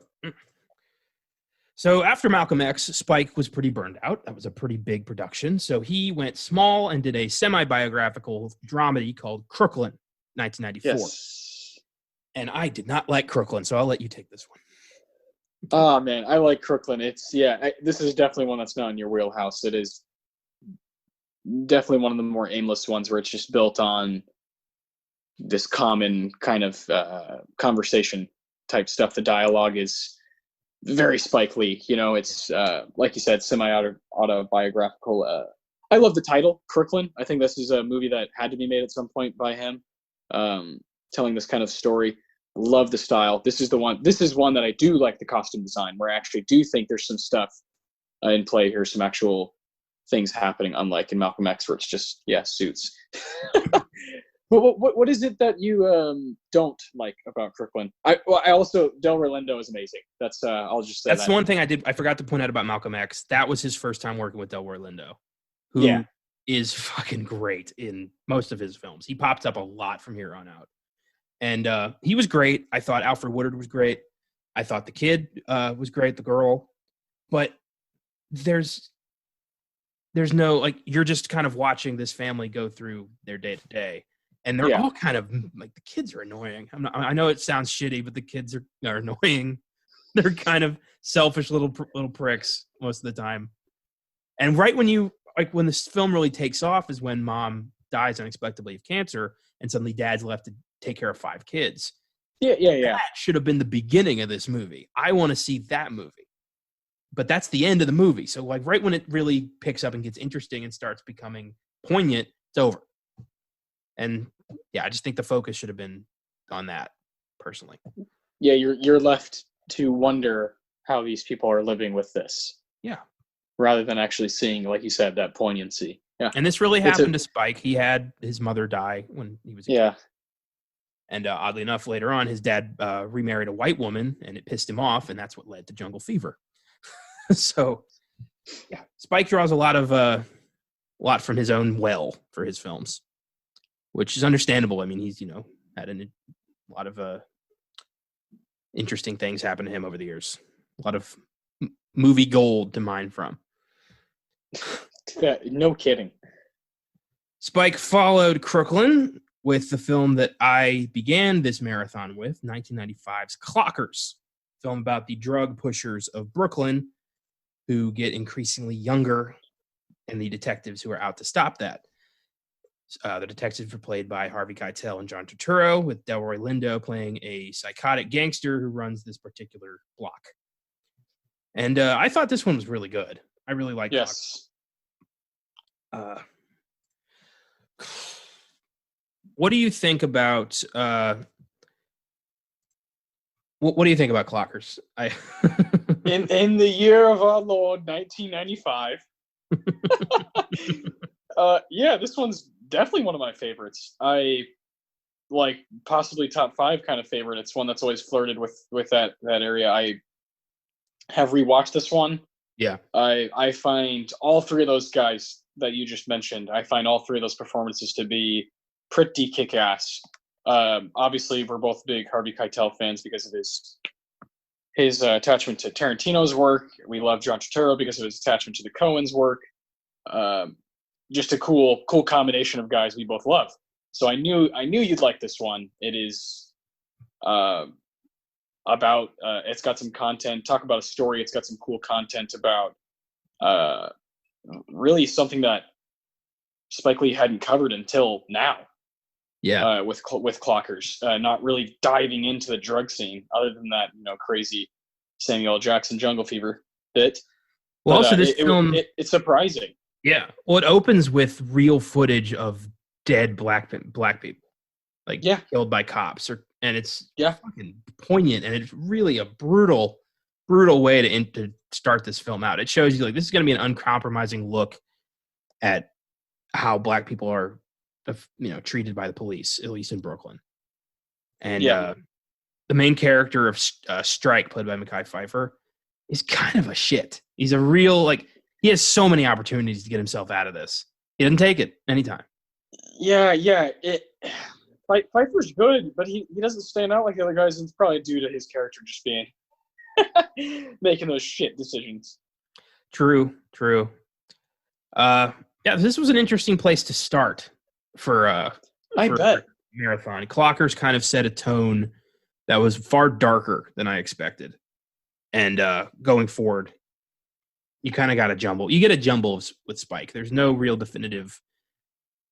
S2: So after Malcolm X, Spike was pretty burned out. That was a pretty big production. So he went small and did a semi-biographical dramedy called Crooklyn, 1994.
S1: Yes.
S2: And I did not like Crooklyn, so I'll let you take this one.
S1: Oh, man, I like Crooklyn. This is definitely one that's not in your wheelhouse. It is definitely one of the more aimless ones where it's just built on this common kind of conversation type stuff. The dialogue is very Spike Lee. It's like you said, semi-autobiographical. I love the title, Crooklyn. I think this is a movie that had to be made at some point by him, telling this kind of story. Love the style. This is one that I do like the costume design, where I actually do think there's some stuff in play here, some actual things happening, unlike in Malcolm X, where it's just, suits. But what is it that you don't like about Crooklyn? I also, Delroy Lindo is amazing. That's I'll just say
S2: that's the one thing I forgot to point out about Malcolm X. That was his first time working with Delroy Lindo, who is fucking great in most of his films. He popped up a lot from here on out, and he was great. I thought Alfred Woodard was great. I thought the kid was great, the girl, but there's no, like, you're just kind of watching this family go through their day to day. And they're all kind of like, the kids are annoying. I know it sounds shitty, but the kids are annoying. They're kind of selfish little pricks most of the time. And right when this film really takes off is when mom dies unexpectedly of cancer, and suddenly dad's left to take care of 5 kids.
S1: Yeah.
S2: That should have been the beginning of this movie. I want to see that movie. But that's the end of the movie. So like right when it really picks up and gets interesting and starts becoming poignant, it's over. And I just think the focus should have been on that, personally.
S1: Yeah, you're left to wonder how these people are living with this.
S2: Yeah.
S1: Rather than actually seeing, like you said, that poignancy. Yeah.
S2: And this really happened to Spike. He had his mother die when he was a kid. And oddly enough, later on, his dad remarried a white woman, and it pissed him off, and that's what led to Jungle Fever. So, Spike draws a lot from his own well for his films, which is understandable. I mean, he's, had a lot of interesting things happen to him over the years. A lot of movie gold to mine from.
S1: No kidding.
S2: Spike followed Crooklyn with the film that I began this marathon with, 1995's Clockers, film about the drug pushers of Brooklyn who get increasingly younger and the detectives who are out to stop that. The detectives were played by Harvey Keitel and John Turturro, with Delroy Lindo playing a psychotic gangster who runs this particular block. And I thought this one was really good. I really liked it. What do you think about what do you think about Clockers?
S1: In the year of our Lord, 1995. This one's definitely one of my favorites. I like possibly top 5 kind of favorite. It's one that's always flirted with that area. I have rewatched this one.
S2: Yeah.
S1: I find all 3 of those guys that you just mentioned, I find all 3 of those performances to be pretty kick-ass. Obviously, we're both big Harvey Keitel fans because of his attachment to Tarantino's work. We love John Turturro because of his attachment to the Coens' work. Just a cool combination of guys we both love. So I knew you'd like this one. It is about it's got some content. Talk about a story. It's got some cool content about really something that Spike Lee hadn't covered until now.
S2: Yeah.
S1: With Clockers, not really diving into the drug scene, other than that, crazy Samuel L. Jackson Jungle Fever bit.
S2: Well, also this film,
S1: it's surprising.
S2: Yeah. Well, it opens with real footage of dead black people. like
S1: Yeah.
S2: killed by cops, and it's
S1: Yeah.
S2: fucking poignant, and it's really a brutal way to start this film out. It shows you like this is going to be an uncompromising look at how black people are, treated by the police, at least in Brooklyn. And the main character of Strike, played by Mekhi Phifer, is kind of a shit. He's a real, like, he has so many opportunities to get himself out of this. He doesn't take it anytime.
S1: Yeah. Pfeiffer's good, but he doesn't stand out like the other guys, and it's probably due to his character just being making those shit decisions.
S2: True. This was an interesting place to start for
S1: I bet.
S2: marathon. Clockers kind of set a tone that was far darker than I expected. And going forward, you kind of got a jumble. You get a jumble with Spike. There's no real definitive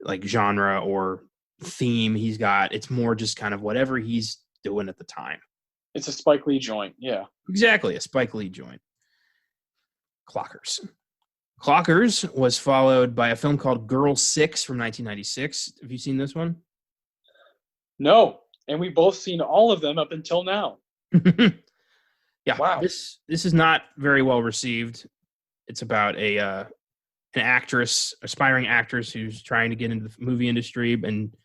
S2: like genre or theme he's got. It's more just kind of whatever he's doing at the time.
S1: It's a Spike Lee joint, yeah.
S2: Exactly, a Spike Lee joint. Clockers was followed by a film called Girl 6 from 1996. Have you seen this one?
S1: No, and we've both seen all of them up until now.
S2: Yeah, wow. This is not very well received. It's about an aspiring actress who's trying to get into the movie industry, and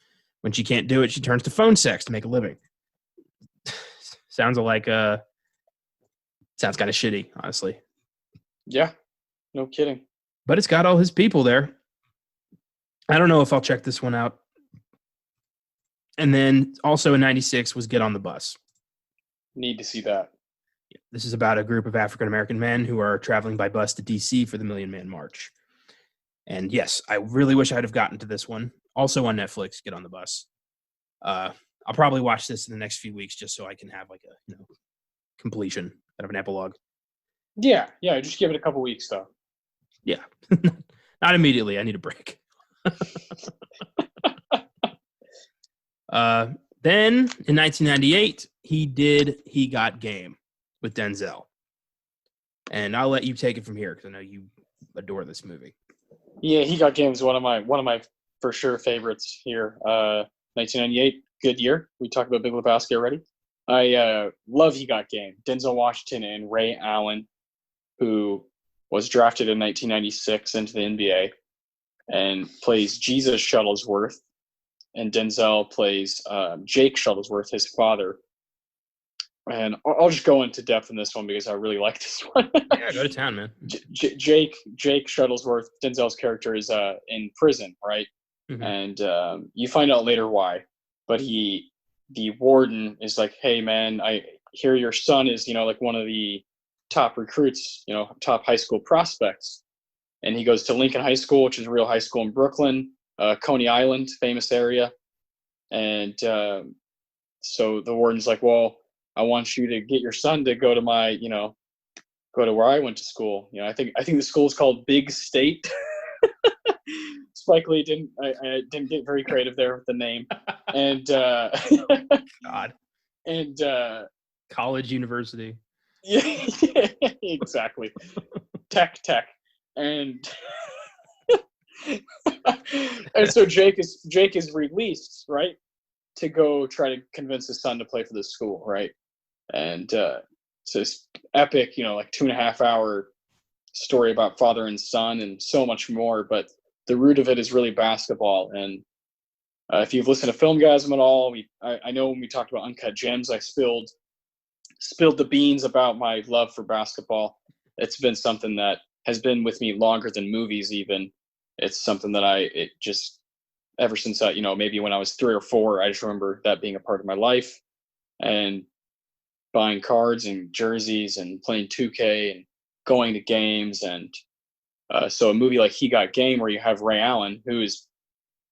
S2: when she can't do it, she turns to phone sex to make a living. Sounds kind of shitty, honestly.
S1: Yeah, no kidding.
S2: But it's got all his people there. I don't know if I'll check this one out. And then also in 96 was Get on the Bus.
S1: Need to see that.
S2: This is about a group of African-American men who are traveling by bus to D.C. for the Million Man March. And yes, I really wish I'd have gotten to this one. Also on Netflix, Get on the Bus. I'll probably watch this in the next few weeks just so I can have like a completion out of an epilogue.
S1: Yeah, just give it a couple weeks though.
S2: Yeah, not immediately. I need a break. Then in 1998, He Got Game with Denzel. And I'll let you take it from here because I know you adore this movie. Yeah,
S1: He Got Game is one of my for sure favorites here. 1998, good year. We talked about Big Lebowski already. I love He Got Game. Denzel Washington and Ray Allen, who was drafted in 1996 into the NBA and plays Jesus Shuttlesworth. And Denzel plays Jake Shuttlesworth, his father. And I'll just go into depth in this one because I really like this one.
S2: Yeah, go to town, man.
S1: Jake Shuttlesworth, Denzel's character, is in prison, right? Mm-hmm. And you find out later why. But the warden is like, hey, man, I hear your son is, like one of the top recruits, top high school prospects. And he goes to Lincoln High School, which is a real high school in Brooklyn. Coney Island, famous area. And so the warden's like, well, I want you to get your son to go to my, go to where I went to school. I think the school is called Big State. Spike Lee didn't get very creative there with the name. And
S2: God.
S1: And
S2: college university.
S1: Yeah, exactly. Tech. And and so Jake is released, right, to go try to convince his son to play for this school, right? And it's this epic, 2.5 hour story about father and son and so much more. But the root of it is really basketball. And if you've listened to Filmgazm at all, I know when we talked about Uncut Gems, I spilled the beans about my love for basketball. It's been something that has been with me longer than movies even. It's something that ever since maybe when I was 3 or 4, I just remember that being a part of my life, and buying cards and jerseys and playing 2K and going to games. And so a movie like He Got Game, where you have Ray Allen, who is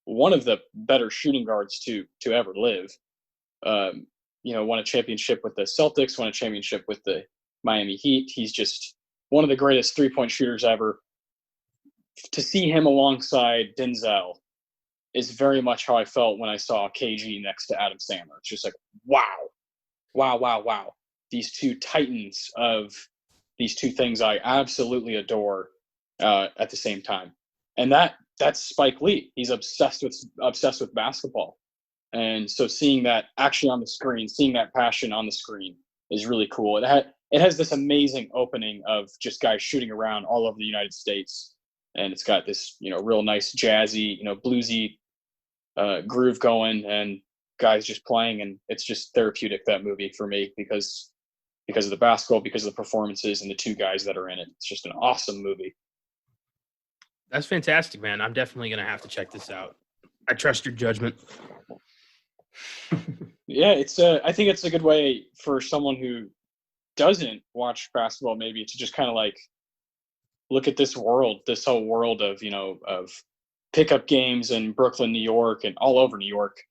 S1: one of the better shooting guards to ever live, won a championship with the Celtics, won a championship with the Miami Heat. He's just one of the greatest 3-point shooters ever. To see him alongside Denzel is very much how I felt when I saw KG next to Adam Sandler. It's just like, wow. These two titans of these two things I absolutely adore at the same time. And that's Spike Lee. He's obsessed with basketball. And so seeing that actually on the screen, seeing that passion on the screen is really cool. It has this amazing opening of just guys shooting around all over the United States, and it's got this, you know, real nice jazzy, you know, bluesy groove going, and guys just playing, and it's just therapeutic, that movie, for me, because of the basketball, because of the performances, and the two guys that are in it. It's just an awesome movie.
S2: That's fantastic, man. I'm definitely gonna have to check this out. I trust your judgment.
S1: Yeah, I think it's a good way for someone who doesn't watch basketball maybe to just kind of like look at this whole world of, you know, of pickup games in Brooklyn, New York, and all over New York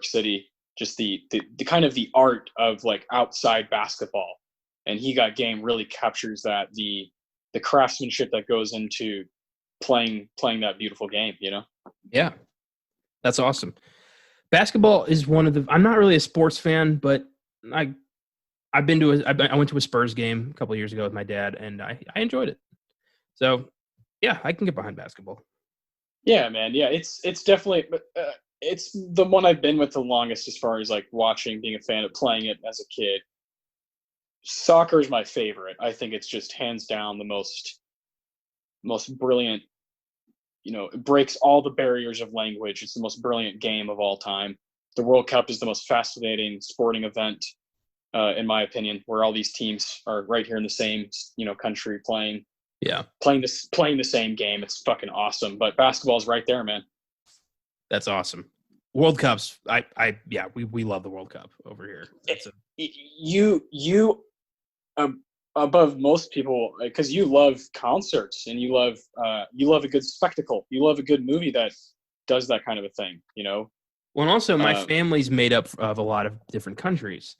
S1: City. Just the kind of the art of like outside basketball, and He Got Game really captures that, the craftsmanship that goes into playing that beautiful game, you know?
S2: Yeah, that's awesome. Basketball is one of the. I'm not really a sports fan, but I went to a Spurs game a couple of years ago with my dad, and I enjoyed it. So, yeah, I can get behind basketball.
S1: Yeah, man. Yeah, it's definitely it's the one I've been with the longest as far as like watching, being a fan of playing it as a kid. Soccer is my favorite. I think it's just hands down the most brilliant. You know, it breaks all the barriers of language. It's the most brilliant game of all time. The World Cup is the most fascinating sporting event, in my opinion, where all these teams are right here in the same, you know, country playing the same game. It's fucking awesome. But basketball is right there, man.
S2: That's awesome. World Cups, we love the World Cup over here.
S1: You above most people, because you love concerts and you love a good spectacle. You love a good movie that does that kind of a thing, you know?
S2: Well, and also my family's made up of a lot of different countries.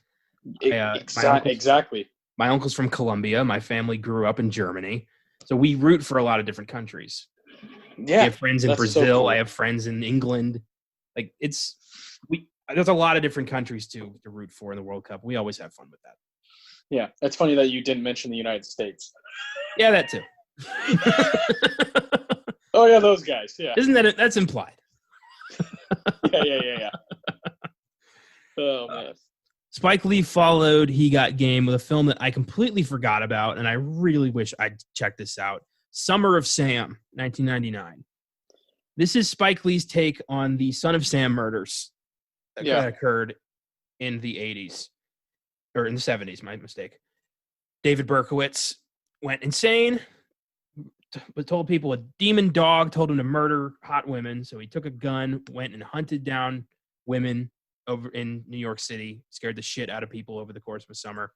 S1: Exactly.
S2: My uncle's from Colombia. My family grew up in Germany. So we root for a lot of different countries.
S1: Yeah.
S2: I have friends in Brazil.
S1: So cool.
S2: I have friends in England. Like there's a lot of different countries to root for in the World Cup. We always have fun with that.
S1: Yeah. It's funny that you didn't mention the United States.
S2: Yeah, that too.
S1: Oh yeah, those guys. Yeah.
S2: Isn't that's implied?
S1: Yeah. Oh man.
S2: Spike Lee followed He Got Game with a film that I completely forgot about, and I really wish I'd checked this out. Summer of Sam, 1999. This is Spike Lee's take on the Son of Sam murders that occurred in the 80s, or in the 70s, my mistake. David Berkowitz went insane, but told people a demon dog told him to murder hot women, so he took a gun, went and hunted down women over in New York City, scared the shit out of people over the course of a summer.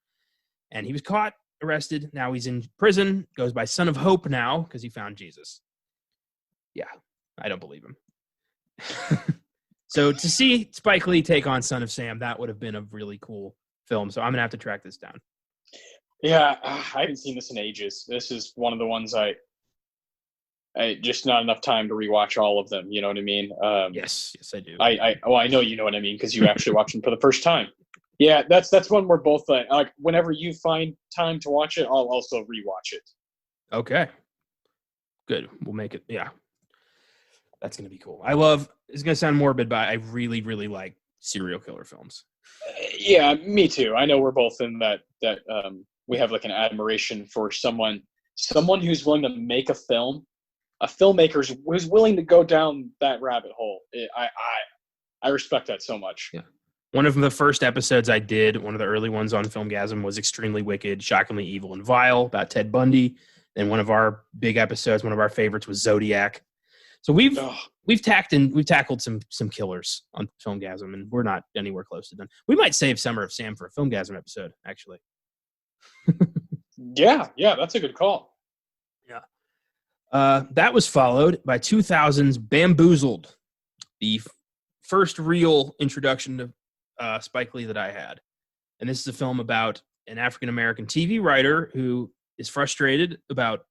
S2: And he was caught, arrested. Now he's in prison, goes by Son of Hope now because he found Jesus. Yeah, I don't believe him. So to see Spike Lee take on Son of Sam, that would have been a really cool film. So I'm going to have to track this down.
S1: Yeah, I haven't seen this in ages. This is one of the ones I just not enough time to rewatch all of them. You know what I mean?
S2: Yes, I do.
S1: I know you know what I mean because you actually watched them for the first time. Yeah, that's one we're both like. Whenever you find time to watch it, I'll also rewatch it.
S2: Okay, good. We'll make it. Yeah, that's gonna be cool. It's gonna sound morbid, but I really, really like serial killer films.
S1: Yeah, me too. I know we're both in that. We have like an admiration for someone who's willing to make a film. A filmmaker who's willing to go down that rabbit hole. I respect that so much.
S2: Yeah. One of the first episodes I did, one of the early ones on Filmgazm, was Extremely Wicked, Shockingly Evil and Vile, about Ted Bundy. And one of our big episodes, one of our favorites, was Zodiac. So we've tackled some killers on Filmgazm, and we're not anywhere close to done. We might save Summer of Sam for a Filmgazm episode, actually.
S1: Yeah, that's a good call.
S2: Yeah. That was followed by 2000's Bamboozled, the first real introduction to Spike Lee that I had. And this is a film about an African-American TV writer who is frustrated about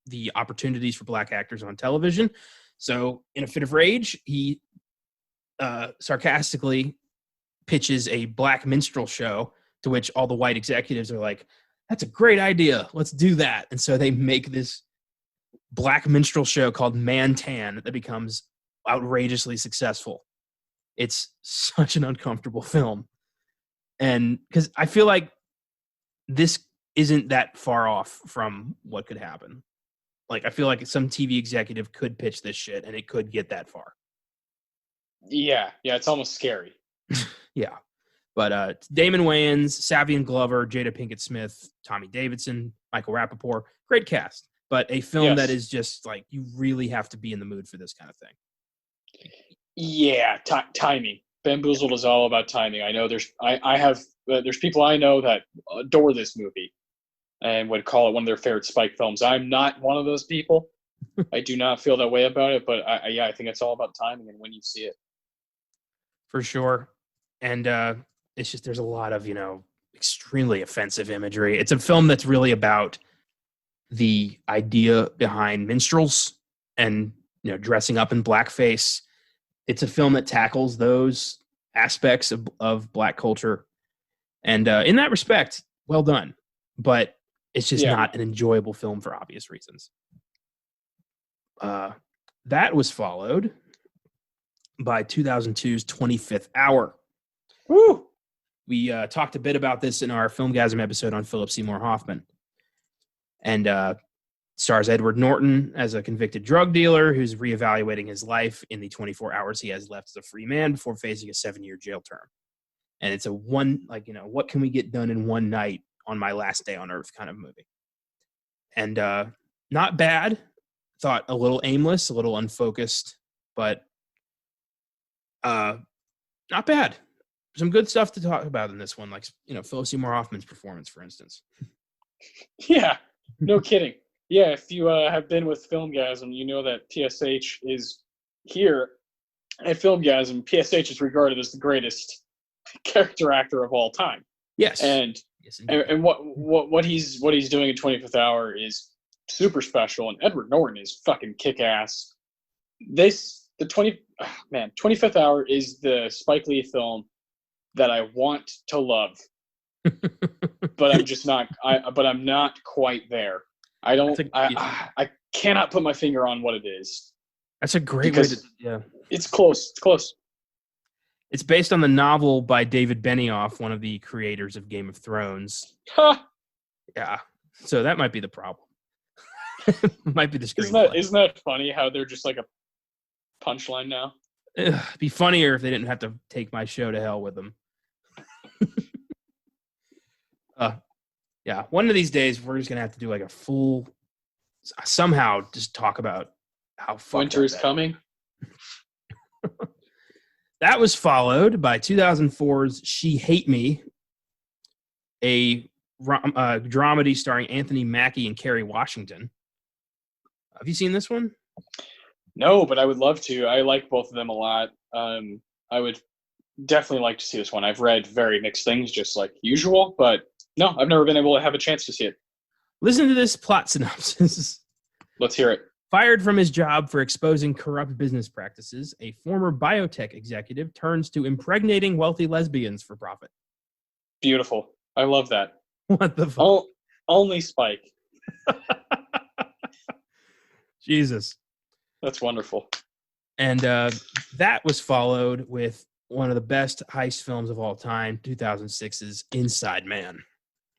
S2: the opportunities for black actors on television. So in a fit of rage, he sarcastically pitches a black minstrel show to which all the white executives are like, that's a great idea. Let's do that. And so they make this black minstrel show called Man Tan that becomes outrageously successful. it's such an uncomfortable film. And because I feel like this isn't that far off from what could happen. Like, I feel like some TV executive could pitch this shit and it could get that far.
S1: Yeah, it's almost scary.
S2: Yeah. But Damon Wayans, Savion Glover, Jada Pinkett Smith, Tommy Davidson, Michael Rappaport, great cast. But a film that is just like, you really have to be in the mood for this kind of thing.
S1: Yeah, timing. Bamboozled is all about timing. I know there's people I know that adore this movie and would call it one of their favorite Spike films. I'm not one of those people. I do not feel that way about it, but I think it's all about timing and when you see it.
S2: For sure. And it's just, there's a lot of, extremely offensive imagery. It's a film that's really about the idea behind minstrels and, dressing up in blackface. It's a film that tackles those aspects of Black culture. And in that respect, well done. But it's just not an enjoyable film for obvious reasons. That was followed by 2002's 25th Hour.
S1: Woo!
S2: We talked a bit about this in our Filmgazm episode on Philip Seymour Hoffman. And stars Edward Norton as a convicted drug dealer who's reevaluating his life in the 24 hours he has left as a free man before facing a 7-year jail term. And it's a what can we get done in one night on my last day on earth kind of movie. And not bad. Thought a little aimless, a little unfocused, but not bad. Some good stuff to talk about in this one, like, Philip Seymour Hoffman's performance, for instance.
S1: Yeah, no kidding. Yeah, if you have been with Filmgazm, you know that PSH is here. At Filmgazm, PSH is regarded as the greatest character actor of all time.
S2: Yes.
S1: And what he's doing in 25th Hour is super special, and Edward Norton is fucking kick-ass. 25th Hour is the Spike Lee film that I want to love, but I'm just not. I'm not quite there. I cannot put my finger on what it is.
S2: That's a great way to. Yeah,
S1: it's close. It's close.
S2: It's based on the novel by David Benioff, one of the creators of Game of Thrones.
S1: Ha!
S2: Yeah, so that might be the problem. Might be the
S1: screenplay. Isn't that funny how they're just like a punchline now?
S2: It'd be funnier if they didn't have to take my show to hell with them. Yeah, one of these days we're just gonna have to do like a full, somehow just talk about how
S1: winter is coming.
S2: That was followed by 2004's She Hate Me, a dramedy starring Anthony Mackie and Kerry Washington. Have you seen this one?
S1: No, but I would love to. I like both of them a lot. I would definitely like to see this one. I've read very mixed things, just like usual, but no, I've never been able to have a chance to see it.
S2: Listen to this plot synopsis.
S1: Let's hear it.
S2: Fired from his job for exposing corrupt business practices, a former biotech executive turns to impregnating wealthy lesbians for profit.
S1: Beautiful. I love that.
S2: What the fuck?
S1: Only Spike.
S2: Jesus.
S1: That's wonderful.
S2: And that was followed with one of the best heist films of all time, 2006's Inside Man,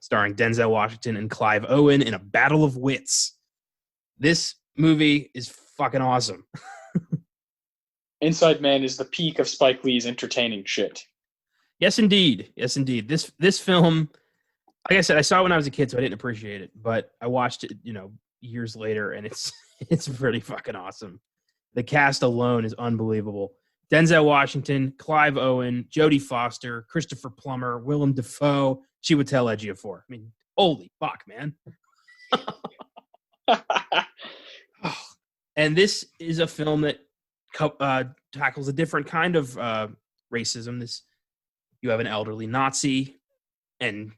S2: starring Denzel Washington and Clive Owen in a battle of wits. This movie is fucking awesome.
S1: Inside Man is the peak of Spike Lee's entertaining shit.
S2: Yes, indeed. Yes, indeed. This film, like I said, I saw it when I was a kid, so I didn't appreciate it. But I watched it, years later, and it's pretty fucking awesome. The cast alone is unbelievable. Denzel Washington, Clive Owen, Jodie Foster, Christopher Plummer, Willem Dafoe, Chiwetel Ejiofor. I mean, holy fuck, man. And this is a film that tackles a different kind of racism. You have an elderly Nazi and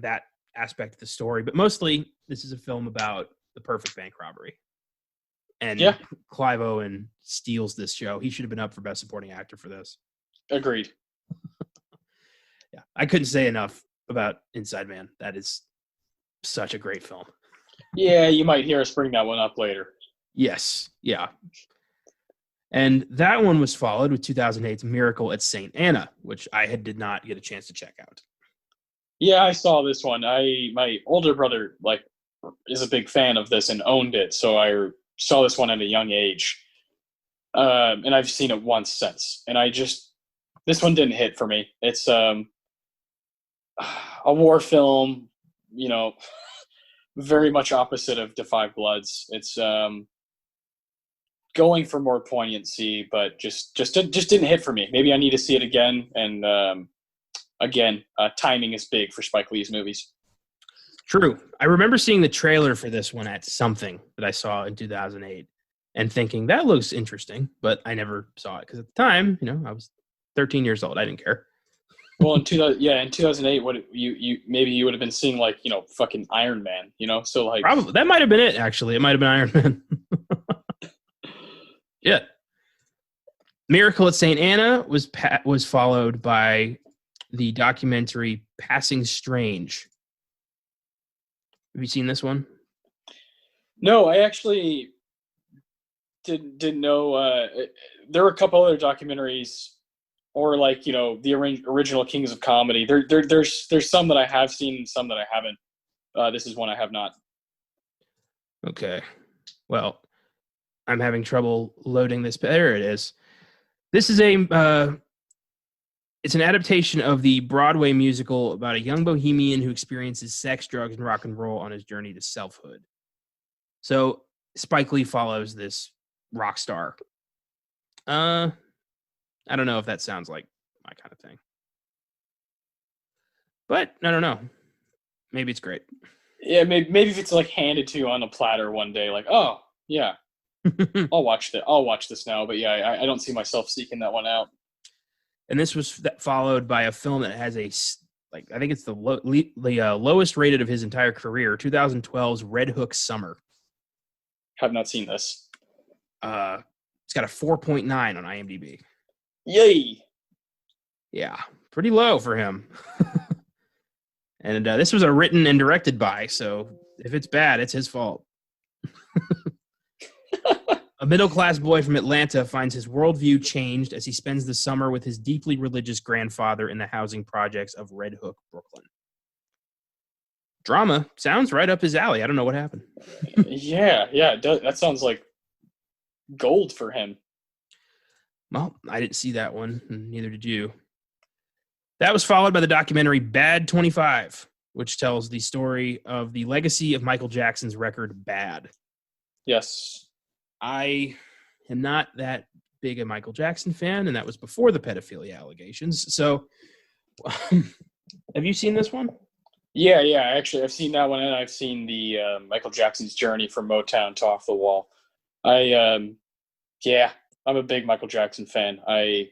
S2: that aspect of the story. But mostly, this is a film about the perfect bank robbery. And Clive Owen steals this show. He should have been up for Best Supporting Actor for this.
S1: Agreed.
S2: Yeah, I couldn't say enough about Inside Man. That is such a great film.
S1: Yeah, you might hear us bring that one up later.
S2: Yes, yeah. And that one was followed with 2008's Miracle at St. Anna, which I did not get a chance to check out.
S1: Yeah, I saw this one. My older brother is a big fan of this and owned it, so I saw this one at a young age, and I've seen it once since. And this one didn't hit for me. It's a war film, very much opposite of Da 5 Bloods. It's going for more poignancy, but just didn't hit for me. Maybe I need to see it again. And again, timing is big for Spike Lee's movies.
S2: True. I remember seeing the trailer for this one at something that I saw in 2008 and thinking that looks interesting, but I never saw it because at the time, I was 13 years old. I didn't care.
S1: Well, in 2008, maybe you would have been seeing fucking Iron Man, so
S2: probably that might have been it. Actually, it might have been Iron Man. Yeah. Miracle at St. Anna was followed by the documentary Passing Strange. Have you seen this one?
S1: No, I actually didn't know. There were a couple other documentaries, or the original Kings of Comedy. There's some that I have seen, some that I haven't. This is one I have not.
S2: Okay. Well, I'm having trouble loading this. There it is. This is it's an adaptation of the Broadway musical about a young bohemian who experiences sex, drugs, and rock and roll on his journey to selfhood. So Spike Lee follows this rock star. I don't know if that sounds like my kind of thing. But I don't know. Maybe it's great.
S1: Yeah, maybe if it's handed to you on a platter one day, oh, yeah. I'll watch this now, but yeah, I don't see myself seeking that one out.
S2: And this was followed by a film that has I think it's the lowest rated of his entire career, 2012's Red Hook Summer.
S1: Have not seen this.
S2: It's got a 4.9 on IMDb.
S1: Yay!
S2: Yeah, pretty low for him. And this was written and directed by, so if it's bad, it's his fault. A middle-class boy from Atlanta finds his worldview changed as he spends the summer with his deeply religious grandfather in the housing projects of Red Hook, Brooklyn. Drama sounds right up his alley. I don't know what happened.
S1: Yeah, that sounds like gold for him.
S2: Well, I didn't see that one, and neither did you. That was followed by the documentary Bad 25, which tells the story of the legacy of Michael Jackson's record Bad.
S1: Yes.
S2: I am not that big a Michael Jackson fan, and that was before the pedophilia allegations. So, have you seen this one?
S1: Yeah. Actually, I've seen that one, and I've seen the Michael Jackson's journey from Motown to Off the Wall. I'm a big Michael Jackson fan. I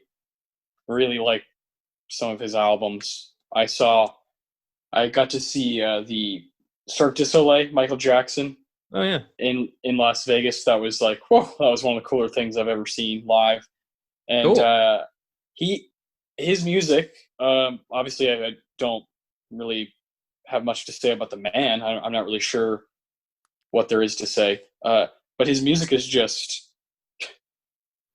S1: really like some of his albums. I got to see the Cirque du Soleil, Michael Jackson.
S2: Oh yeah,
S1: in Las Vegas. That was whoa, that was one of the cooler things I've ever seen live. And cool. His music, obviously I don't really have much to say about the man. I'm not really sure what there is to say. But his music is just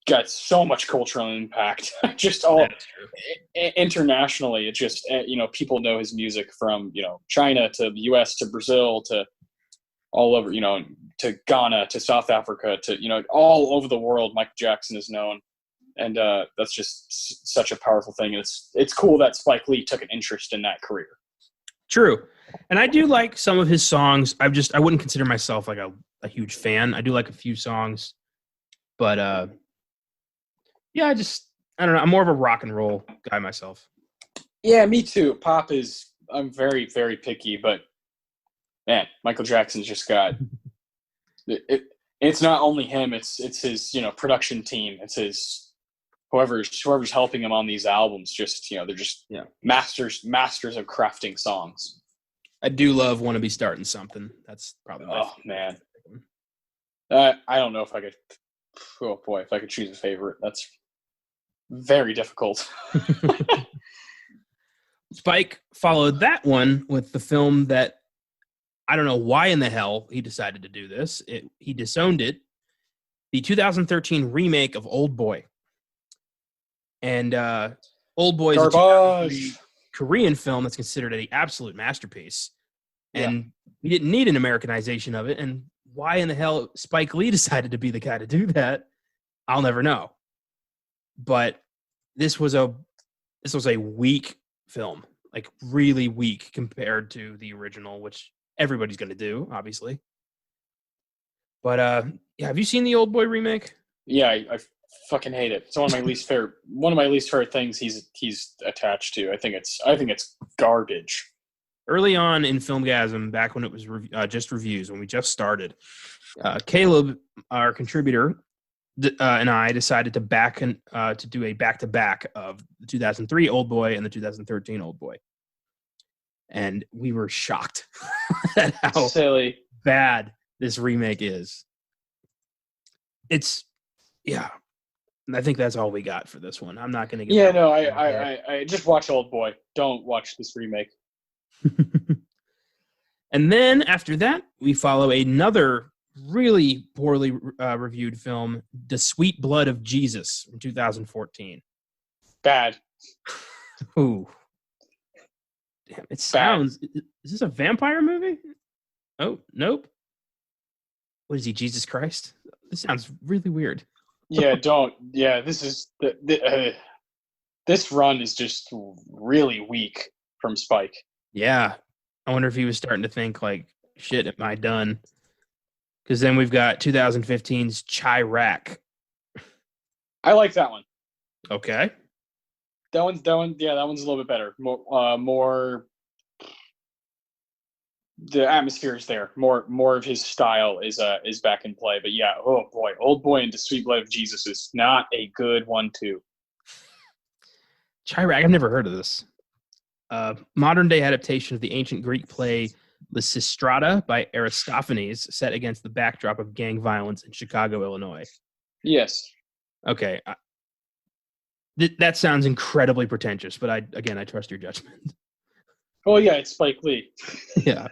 S1: got so much cultural impact. Just all internationally. It just people know his music from China to the US to Brazil to all over, to Ghana, to South Africa, to, all over the world, Michael Jackson is known. And that's just such a powerful thing. It's cool that Spike Lee took an interest in that career. True.
S2: And I do like some of his songs. I wouldn't consider myself a huge fan. I do like a few songs. But, I don't know. I'm more of a rock and roll guy myself.
S1: Yeah, me too. I'm very, very picky, but man, Michael Jackson's just got it. It's not only him; it's his production team. It's his whoever's helping him on these albums. Just they're just masters of crafting songs.
S2: I do love "Wanna Be Starting Something." That's probably
S1: man. I don't know if I could. Oh boy, if I could choose a favorite, that's very difficult.
S2: Spike followed that one with the film that I don't know why in the hell he decided to do this. He disowned it. the 2013 remake of Old Boy. And Old Boy is a 2003 Korean film that's considered an absolute masterpiece. And we didn't need an Americanization of it. And why in the hell Spike Lee decided to be the guy to do that, I'll never know. But this was a weak film, like really weak compared to the original, which everybody's going to do, obviously. But have you seen the Old Boy remake?
S1: Yeah, I fucking hate it. It's one of my least favorite things he's attached to. I think it's garbage.
S2: Early on in Filmgazm, back when it was just reviews, when we just started, Caleb, our contributor, and I decided to do a back-to-back of the 2003 Old Boy and the 2013 Old Boy. And we were shocked at how
S1: silly
S2: bad this remake is. I think that's all we got for this one. I'm not going to get...
S1: Yeah, no, I just watch Old Boy. Don't watch this remake.
S2: And then after that, we follow another really poorly reviewed film, The Sweet Blood of Jesus, from 2014.
S1: Bad.
S2: Ooh. Damn, it sounds... Bad. Is this a vampire movie? Oh, nope. What is he, Jesus Christ? This sounds really weird.
S1: Yeah, don't. Yeah, this is... this run is just really weak from Spike.
S2: Yeah. I wonder if he was starting to think, like, shit, am I done? Because then we've got 2015's Chirac.
S1: I like that one.
S2: Okay.
S1: That one's a little bit better. More the atmosphere is there. More of his style is back in play. But yeah, oh boy, Old Boy and The Sweet Blood of Jesus is not a good one too.
S2: Chirac, I've never heard of this. Modern day adaptation of the ancient Greek play Lysistrata by Aristophanes, set against the backdrop of gang violence in Chicago, Illinois.
S1: Yes.
S2: Okay. That sounds incredibly pretentious, but I trust your judgment.
S1: Oh yeah, it's Spike Lee.
S2: Yeah.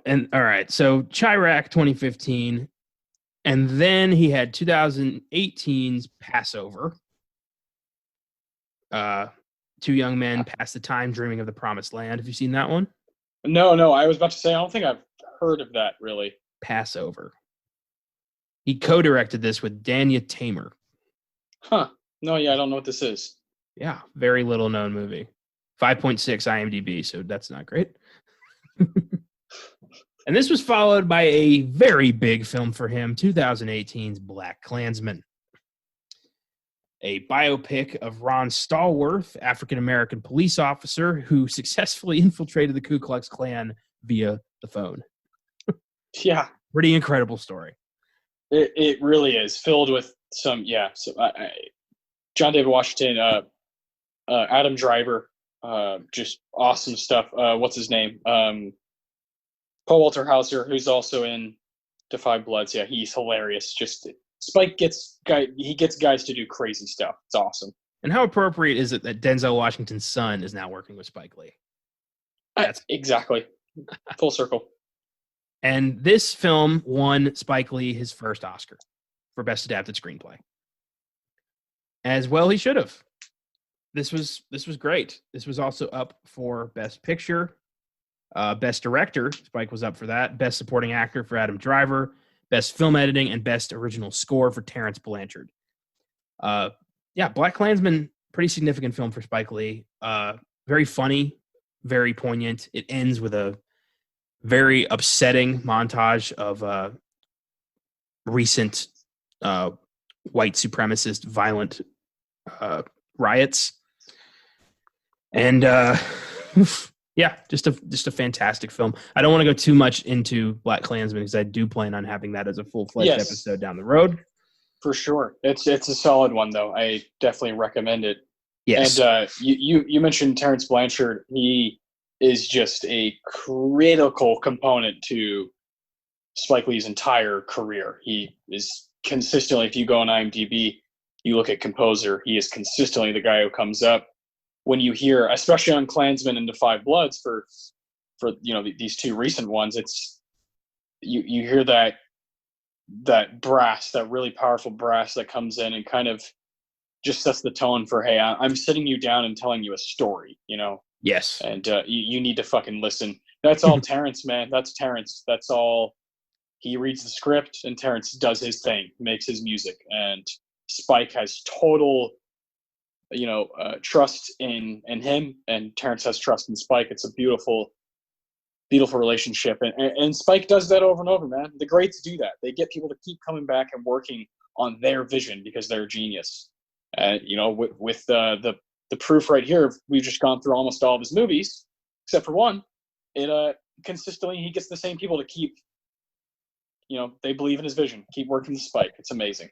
S2: And all right, so Chirac 2015, and then he had 2018's Passover. Two young men pass the time dreaming of the promised land. Have you seen that one?
S1: No. I was about to say, I don't think I've heard of that, really.
S2: Passover. He co-directed this with Danya Tamer.
S1: Huh. No, yeah, I don't know what this is.
S2: Yeah, very little known movie. 5.6 IMDb, so that's not great. And this was followed by a very big film for him, 2018's Black Klansman. A biopic of Ron Stallworth, African-American police officer who successfully infiltrated the Ku Klux Klan via the phone.
S1: Yeah.
S2: Pretty incredible story.
S1: It really is, filled with some, John David Washington, Adam Driver, just awesome stuff. What's his name? Paul Walter Hauser, who's also in Da 5 Bloods. Yeah, he's hilarious. Just Spike gets guys to do crazy stuff. It's awesome.
S2: And how appropriate is it that Denzel Washington's son is now working with Spike Lee?
S1: That's exactly full circle.
S2: And this film won Spike Lee his first Oscar for Best Adapted Screenplay. As well, he should have. This was great. This was also up for Best Picture, Best Director. Spike was up for that. Best Supporting Actor for Adam Driver. Best Film Editing, and Best Original Score for Terrence Blanchard. Black Klansman, pretty significant film for Spike Lee. Very funny, very poignant. It ends with a very upsetting montage of recent white supremacist violent riots. And just a fantastic film. I don't want to go too much into Black Klansman because I do plan on having that as a full-fledged episode down the road.
S1: For sure. It's a solid one, though. I definitely recommend it.
S2: Yes.
S1: And you mentioned Terrence Blanchard. He is just a critical component to Spike Lee's entire career. He is consistently, if you go on IMDb, you look at composer, he is consistently the guy who comes up. When you hear, especially on Klansman and Da 5 Bloods for these two recent ones, it's you hear that that brass, that really powerful brass that comes in and kind of just sets the tone for, hey, I'm sitting you down and telling you a story,
S2: Yes.
S1: and you need to fucking listen. That's all Terrence, man. That's Terrence. That's all. He reads the script and Terrence does his thing, makes his music, and Spike has total, trust in him, and Terrence has trust in Spike. It's a beautiful, beautiful relationship, and Spike does that over and over, man. The greats do that. They get people to keep coming back and working on their vision because they're a genius. With the proof right here, we've just gone through almost all of his movies, except for one. It consistently he gets the same people to keep. They believe in his vision. Keep working the Spike. It's amazing.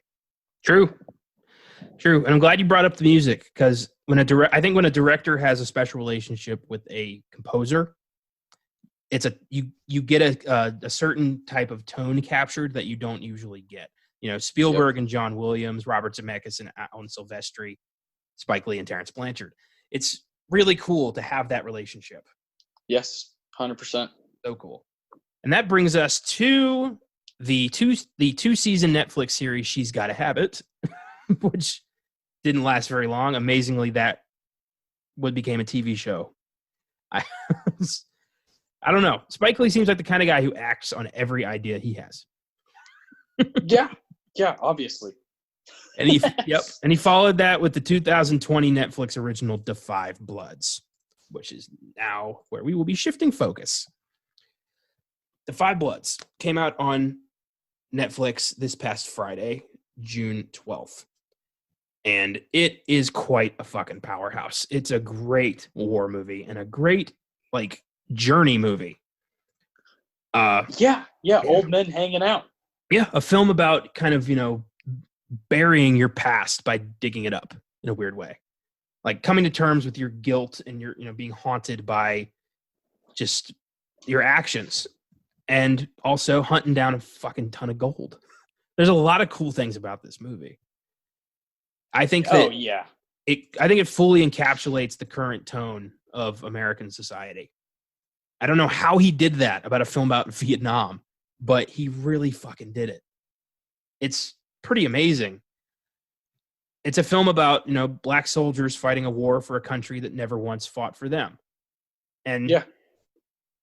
S2: True. And I'm glad you brought up the music, because when a director has a special relationship with a composer, you get a certain type of tone captured that you don't usually get. Spielberg and John Williams, Robert Zemeckis and Alan Silvestri, Spike Lee and Terrence Blanchard. It's really cool to have that relationship.
S1: Yes, 100%.
S2: So cool. And that brings us to the two-season Netflix series She's Gotta Have It, which didn't last very long. Amazingly, that became a TV show. I don't know. Spike Lee seems like the kind of guy who acts on every idea he has.
S1: Yeah, obviously.
S2: And he followed that with the 2020 Netflix original Da 5 Bloods, which is now where we will be shifting focus. Da 5 Bloods came out on Netflix this past Friday, June 12th. And it is quite a fucking powerhouse. It's a great war movie and a great, journey movie.
S1: Yeah, old men hanging out.
S2: Yeah, a film about kind of, burying your past by digging it up in a weird way. Like coming to terms with your guilt and your, being haunted by just your actions, and also hunting down a fucking ton of gold. There's a lot of cool things about this movie. I think that I think it fully encapsulates the current tone of American society. I don't know how he did that about a film about Vietnam, but he really fucking did it. It's pretty amazing. It's a film about, black soldiers fighting a war for a country that never once fought for them. And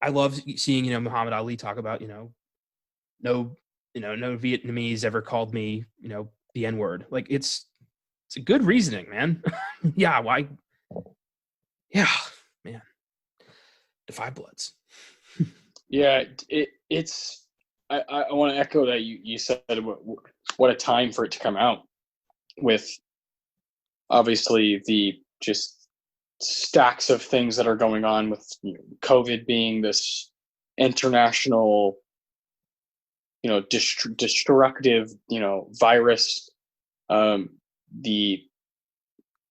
S2: I love seeing, Muhammad Ali talk about, no Vietnamese ever called me, the N-word. It's a good reasoning, man. Yeah, why? Yeah, man. Da 5 Bloods.
S1: Yeah, it's. I want to echo that you said what a time for it to come out, with obviously the just stacks of things that are going on, with COVID being this international, destructive, virus, the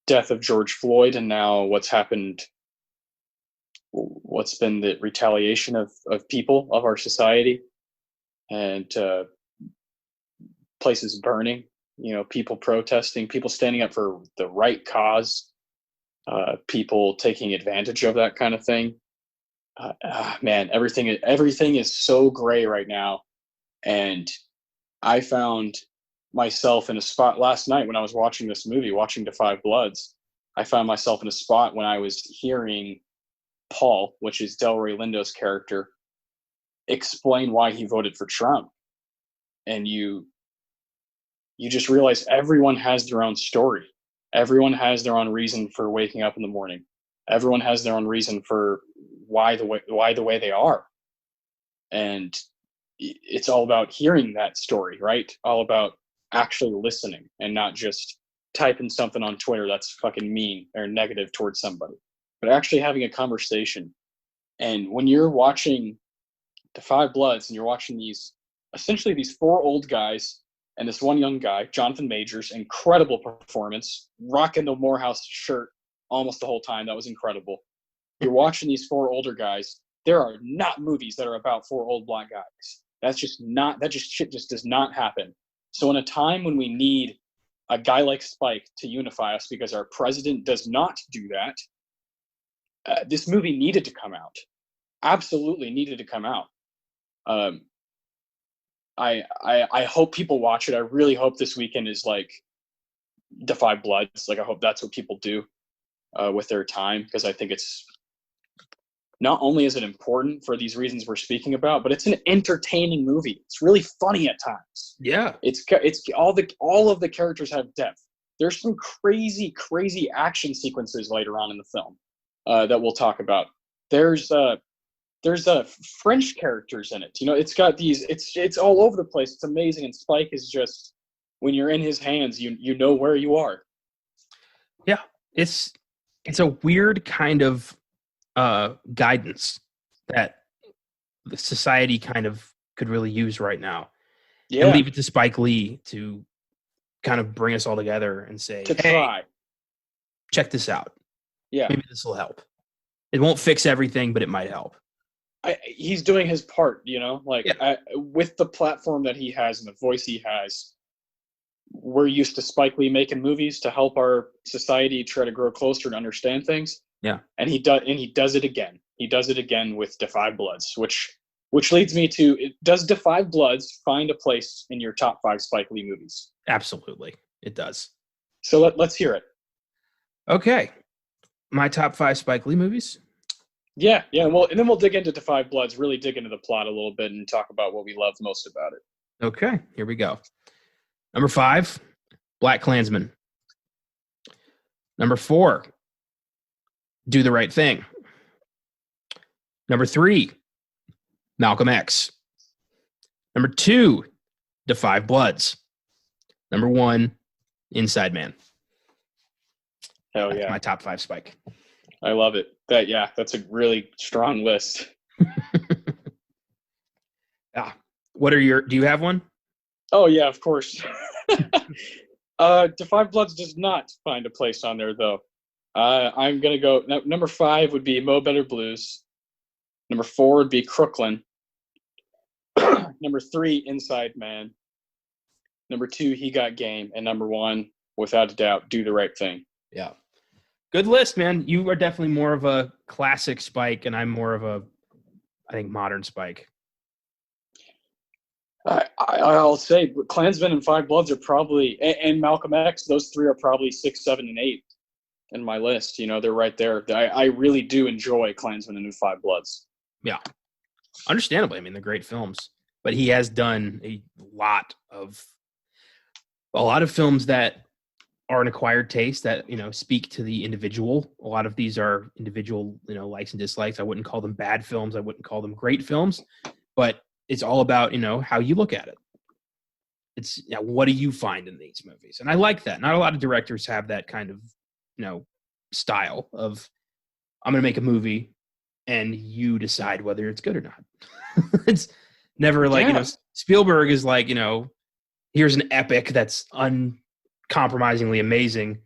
S1: death of George Floyd, and now what's been the retaliation of people of our society, and places burning, people protesting, people standing up for the right cause, people taking advantage of that kind of thing. Man, everything is so gray right now. And I found myself in a spot last night when I was watching this movie, watching Da 5 Bloods. I found myself in a spot when I was hearing Paul, which is Delroy Lindo's character, explain why he voted for Trump. And you just realize everyone has their own story. Everyone has their own reason for waking up in the morning. Everyone has their own reason for why the way they are. And it's all about hearing that story, right? All about actually listening and not just typing something on Twitter that's fucking mean or negative towards somebody, but actually having a conversation. And when you're watching Da 5 Bloods and you're watching these four old guys and this one young guy, Jonathan Majors, incredible performance, rocking the Morehouse shirt almost the whole time. That was incredible. You're watching these four older guys. There are not movies that are about four old black guys. Shit just does not happen. So in a time when we need a guy like Spike to unify us because our president does not do that, this movie needed to come out. Absolutely needed to come out. I hope people watch it. I really hope this weekend is like Defy Bloods. Like I hope that's what people do with their time, because I think it's not only is it important for these reasons we're speaking about, but it's an entertaining movie. It's really funny at times.
S2: Yeah.
S1: It's all of the characters have depth. There's some crazy action sequences later on in the film that we'll talk about. There's French characters in it. You know, it's got these. It's all over the place. It's amazing. And Spike is just, when you're in his hands, you know where you are.
S2: Yeah, it's a weird kind of guidance that the society kind of could really use right now.
S1: Yeah,
S2: and leave it to Spike Lee to kind of bring us all together and say,
S1: to
S2: hey,
S1: try.
S2: check this out.
S1: Yeah,
S2: Maybe this will help. It won't fix everything, but it might help.
S1: He's doing his part, you know, like
S2: Yeah.
S1: with the platform that he has and the voice he has. We're used to Spike Lee making movies to help our society try to grow closer and understand things.
S2: Yeah.
S1: And he does it again. He does it again with Defy Bloods, which leads me to, does Defy Bloods find a place in your top 5 Spike Lee movies?
S2: Absolutely. It does.
S1: So let's hear it.
S2: Okay. My top 5 Spike Lee movies.
S1: Yeah. Well, and then we'll dig into Defy Bloods, really dig into the plot a little bit and talk about what we love most about it.
S2: Okay. Here we go. Number 5, Black Klansman. Number 4, Do the Right Thing. Number 3, Malcolm X. Number 2, Defy Bloods. Number 1, Inside Man.
S1: Hell
S2: That's
S1: yeah.
S2: my top 5 Spike.
S1: I love it. That's a really strong list.
S2: Yeah. Do you have one?
S1: Oh yeah, of course. Defy Bloods does not find a place on there though. I'm gonna go. Number 5 would be Mo Better Blues. Number 4 would be Crooklyn. Number 3, Inside Man. Number 2, He Got Game, and number 1, without a doubt, Do the Right Thing.
S2: Yeah. Good list, man. You are definitely more of a classic Spike, and I'm more of a, I think, modern Spike.
S1: I'll say Klansman and Five Bloods are probably, and Malcolm X, those 3 are probably 6, 7, and 8 in my list. You know, they're right there. I really do enjoy Klansman and Five Bloods.
S2: Yeah. Understandably. I mean, they're great films. But he has done a lot of films that are an acquired taste that, you know, speak to the individual. A lot of these are individual, you know, likes and dislikes. I wouldn't call them bad films. I wouldn't call them great films. But it's all about, you know, how you look at it. It's, you know, what do you find in these movies? And I like that. Not a lot of directors have that kind of, you know, style of, I'm going to make a movie and you decide whether it's good or not. It's never like, you know, Spielberg is like, you know, here's an epic that's uncompromisingly amazing.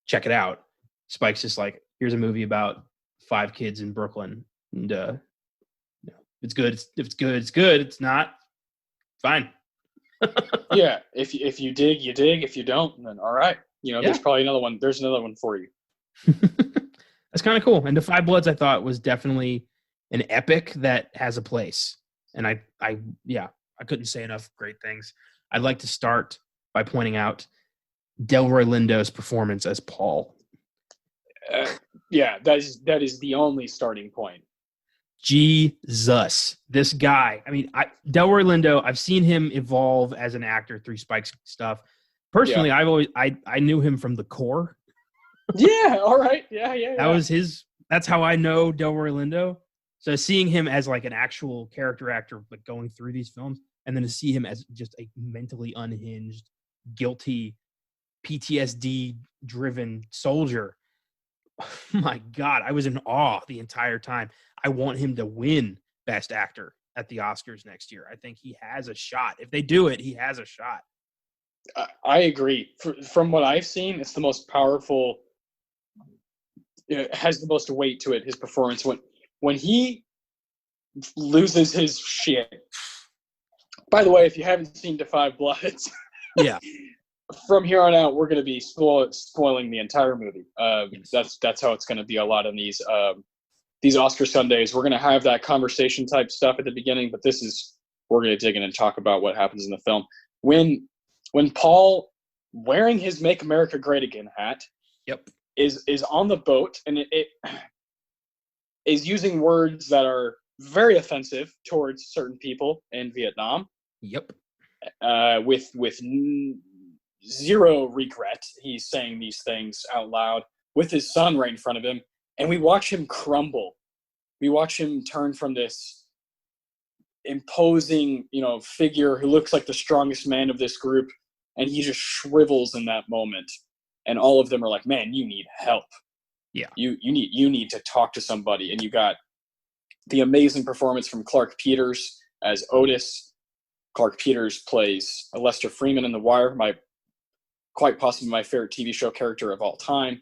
S2: Check it out. Spike's just like, here's a movie about 5 kids in Brooklyn. And, you know, if it's good, it's good. It's good. It's not, fine.
S1: Yeah. If you dig, you dig. If you don't, then all right. You know, there's probably another one. There's another one for you.
S2: That's kind of cool. And Defy Bloods, I thought, was definitely an epic that has a place. And I couldn't say enough great things. I'd like to start by pointing out Delroy Lindo's performance as Paul.
S1: Yeah, that is the only starting point.
S2: Jesus, this guy. I mean, Delroy Lindo, I've seen him evolve as an actor through Spike's stuff. Personally, I knew him from The Core.
S1: Yeah, all right. Yeah.
S2: That's how I know Delroy Lindo. So seeing him as like an actual character actor, but going through these films, and then to see him as just a mentally unhinged, guilty, PTSD-driven soldier. Oh my God, I was in awe the entire time. I want him to win Best Actor at the Oscars next year. I think he has a shot. If they do it, he has a shot.
S1: I agree. From what I've seen, it's the most powerful. It has the most weight to it. His performance when he loses his shit. By the way, if you haven't seen Defy Bloods,
S2: yeah,
S1: from here on out, we're going to be spoiling the entire movie.
S2: Yes.
S1: That's how it's going to be a lot on these Oscar Sundays. We're going to have that conversation type stuff at the beginning, but this is we're going to dig in and talk about what happens in the film. When Paul, wearing his "Make America Great Again" hat,
S2: Yep.
S1: is on the boat, and it is using words that are very offensive towards certain people in Vietnam.
S2: Yep.
S1: With zero regret, he's saying these things out loud with his son right in front of him, and we watch him crumble. We watch him turn from this imposing, figure who looks like the strongest man of this group, and he just shrivels in that moment. And all of them are like, "Man, you need help.
S2: Yeah,
S1: you need to talk to somebody." And you got the amazing performance from Clark Peters as Otis. Clark Peters plays Lester Freeman in The Wire, quite possibly my favorite TV show character of all time.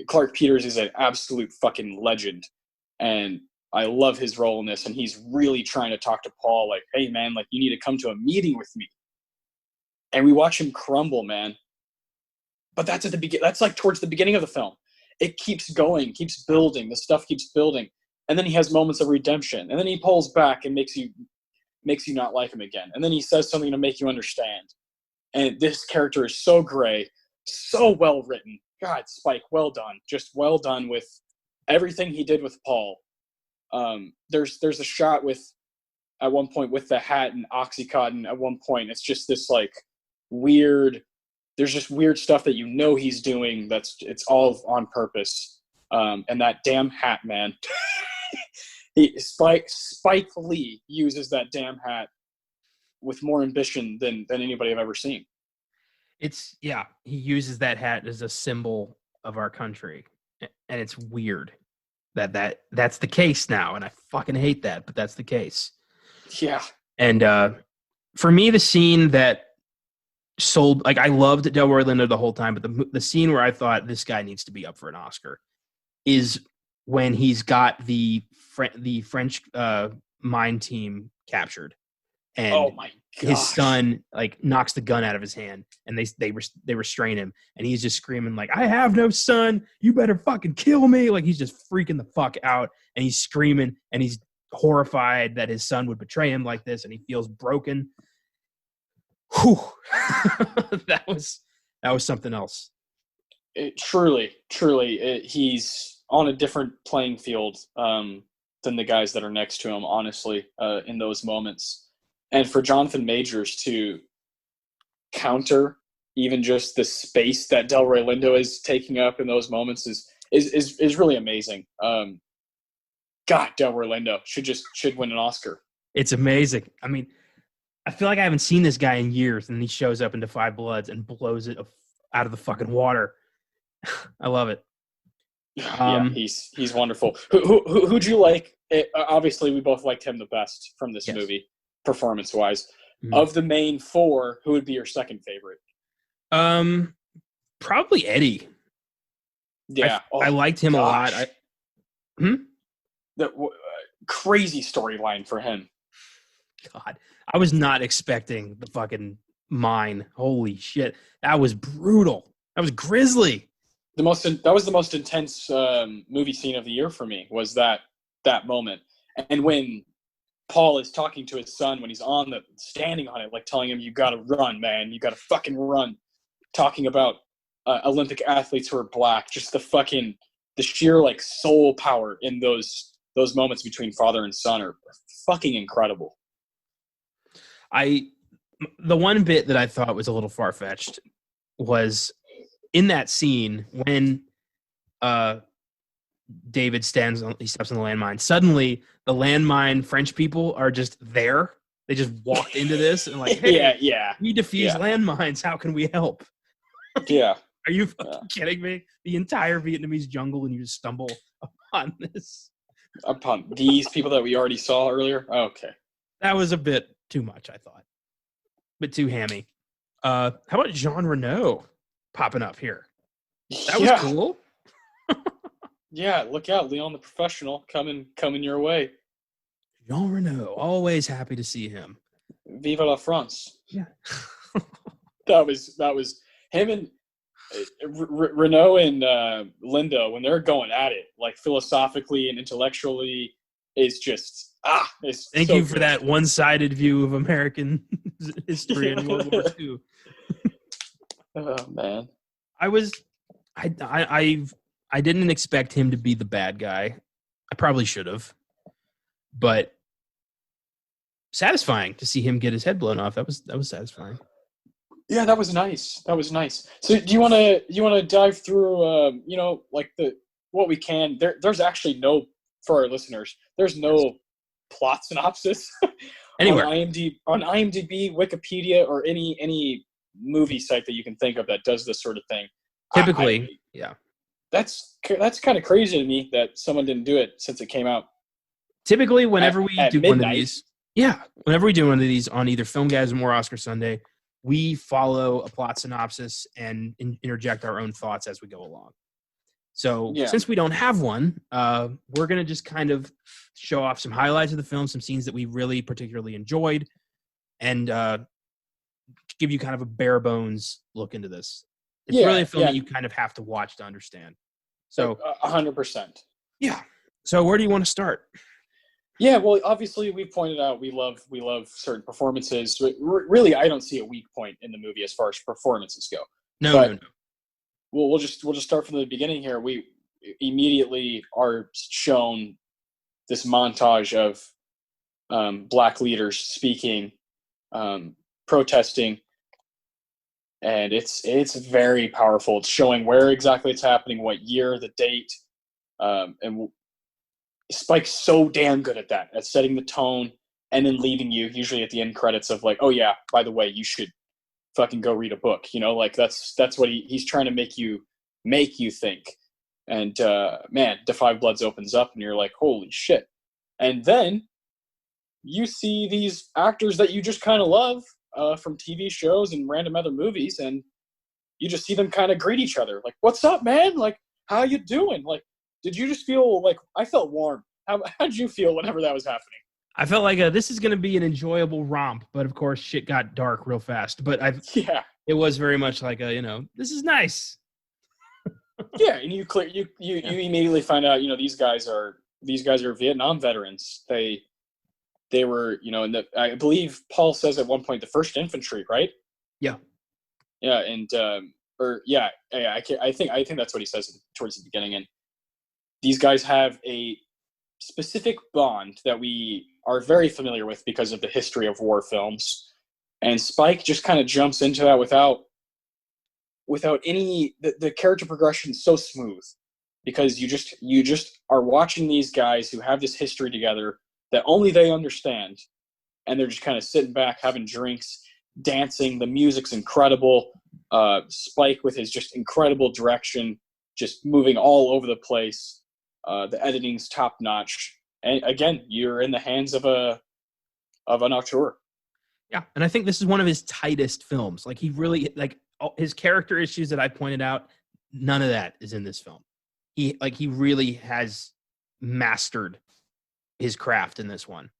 S1: Clark Peters is an absolute fucking legend, and I love his role in this. And he's really trying to talk to Paul, like, "Hey man, like, you need to come to a meeting with me." And we watch him crumble, man. But that's at the beginning. That's like towards the beginning of the film. It keeps going, keeps building. The stuff keeps building, and then he has moments of redemption, and then he pulls back and makes you not like him again, and then he says something to make you understand. And this character is so gray, so well written. God, Spike, well done. Just well done with everything he did with Paul. There's a shot at one point with the hat and Oxycontin. At one point, it's just this like weird. There's just weird stuff that he's doing. It's all on purpose. And that damn hat, man. Spike Lee uses that damn hat with more ambition than anybody I've ever seen.
S2: He uses that hat as a symbol of our country, and it's weird that's the case now, and I fucking hate that, but that's the case.
S1: Yeah.
S2: And for me, the scene that sold, like, I loved Delroy Lindo the whole time, but the scene where I thought this guy needs to be up for an Oscar is when he's got the French mine team captured, and
S1: oh my gosh,
S2: his son like knocks the gun out of his hand, and they restrain him, and he's just screaming like, "I have no son, you better fucking kill me!" Like, he's just freaking the fuck out, and he's screaming, and he's horrified that his son would betray him like this, and he feels broken. Whew. that was something else.
S1: Truly, he's on a different playing field than the guys that are next to him, honestly, in those moments. And for Jonathan Majors to counter even just the space that Delroy Lindo is taking up in those moments is really amazing. God, Delroy Lindo should win an Oscar.
S2: It's amazing. I mean, I feel like I haven't seen this guy in years, and he shows up into Five Bloods and blows it out of the fucking water. I love it.
S1: Yeah, he's wonderful. Who'd you like? Obviously, we both liked him the best from this movie, performance-wise. Mm-hmm. Of the main four, who would be your second favorite?
S2: Probably Eddie.
S1: Yeah,
S2: I liked him a lot.
S1: Crazy storyline for him.
S2: God, I was not expecting the fucking mine. Holy shit, that was brutal. That was grisly.
S1: That was the most intense movie scene of the year for me. Was that moment, and when Paul is talking to his son, when he's standing on it, like telling him, "You got to run, man. You got to fucking run." Talking about Olympic athletes who are black, just the sheer like soul power in those moments between father and son are fucking incredible.
S2: The one bit that I thought was a little far-fetched was in that scene when David steps on the landmine. Suddenly, the landmine French people are just there. They just walked into this and like, "Hey, we defuse landmines. How can we help?"
S1: Yeah.
S2: Are you fucking kidding me? The entire Vietnamese jungle, and you just stumble upon this.
S1: Upon these people that we already saw earlier? Okay.
S2: That was a bit too much, I thought. A bit too hammy. How about Jean Reno popping up here? That was cool.
S1: Yeah, look out, Leon the Professional coming your way.
S2: Jean Reno, always happy to see him.
S1: Viva la France.
S2: Yeah.
S1: that was him and Reno and Lindo when they're going at it, like philosophically and intellectually, is just It's
S2: Thank
S1: so
S2: you for
S1: good.
S2: that one-sided view of American history in World War II.
S1: Oh man.
S2: I didn't expect him to be the bad guy. I probably should have, but satisfying to see him get his head blown off. That was satisfying.
S1: Yeah, that was nice. That was nice. So do you want to dive through like what we can? There's actually no, for our listeners, there's no plot synopsis
S2: Anywhere.
S1: on IMDb, Wikipedia, or any movie site that you can think of that does this sort of thing.
S2: Typically, yeah.
S1: That's kind of crazy to me that someone didn't do it since it came out.
S2: Typically, whenever we do
S1: midnight.
S2: one of these, whenever we do one of these on either Filmgazm or Oscar Sunday, we follow a plot synopsis and interject our own thoughts as we go along. So since we don't have one, we're going to just kind of show off some highlights of the film, some scenes that we really particularly enjoyed, and give you kind of a bare bones look into this. It's really a film that you kind of have to watch to understand. So
S1: 100%.
S2: Yeah. So where do you want to start?
S1: Yeah, well, obviously we pointed out we love certain performances. Really, I don't see a weak point in the movie as far as performances go.
S2: No.
S1: We'll just start from the beginning here. We immediately are shown this montage of black leaders speaking, protesting, and it's very powerful. It's showing where exactly it's happening, what year, the date, and Spike's so damn good at that, at setting the tone and then leaving you usually at the end credits of like, oh yeah, by the way, you should fucking go read a book. Like that's what he's trying to make you think. And man, Da 5 Bloods opens up and you're like, holy shit. And then you see these actors that you just kind of love from TV shows and random other movies, and you just see them kind of greet each other. Like, what's up, man? Like, how you doing? Like, did you just feel like, I felt warm. How'd you feel whenever that was happening?
S2: I felt like this is going to be an enjoyable romp, but of course shit got dark real fast. But it was very much like this is nice.
S1: Yeah, and you immediately find out, these guys are Vietnam veterans. They were, I believe Paul says at one point the 1st Infantry, right?
S2: Yeah.
S1: Yeah, and I think that's what he says towards the beginning. And these guys have a specific bond that we are very familiar with because of the history of war films. And Spike just kind of jumps into that without any, the character progression is so smooth because you just are watching these guys who have this history together that only they understand. And they're just kind of sitting back, having drinks, dancing. The music's incredible. Spike with his just incredible direction, just moving all over the place. The editing's top notch, and again, you're in the hands of an auteur.
S2: Yeah, and I think this is one of his tightest films. Like he really his character issues that I pointed out. None of that is in this film. He really has mastered his craft in this one.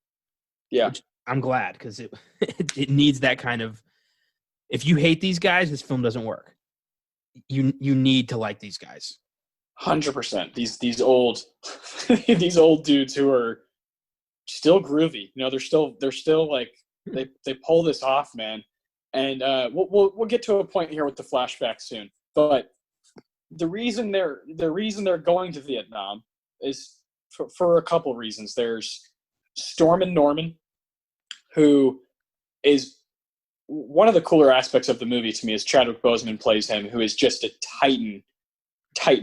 S1: Yeah,
S2: which I'm glad because it needs that kind of. If you hate these guys, this film doesn't work. You need to like these guys.
S1: 100%. These old these old dudes who are still groovy. They're still like they pull this off, man. And we'll get to a point here with the flashback soon. But the reason they're going to Vietnam is for a couple reasons. There's Storm and Norman, who is one of the cooler aspects of the movie to me is Chadwick Boseman plays him, who is just a titan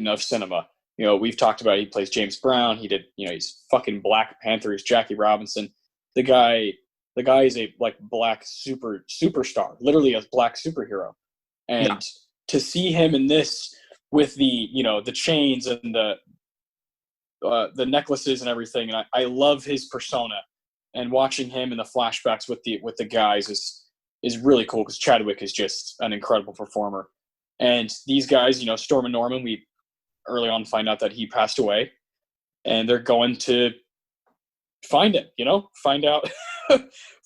S1: of cinema. We've talked about it. He plays James Brown. He did, he's fucking Black Panther. He's Jackie Robinson. The guy is a black superstar, literally a black superhero. And to see him in this with the chains and the necklaces and everything, and I love his persona. And watching him in the flashbacks with the guys is really cool because Chadwick is just an incredible performer. And these guys, Storm and Norman, we early on find out that he passed away, and they're going to find him, find out,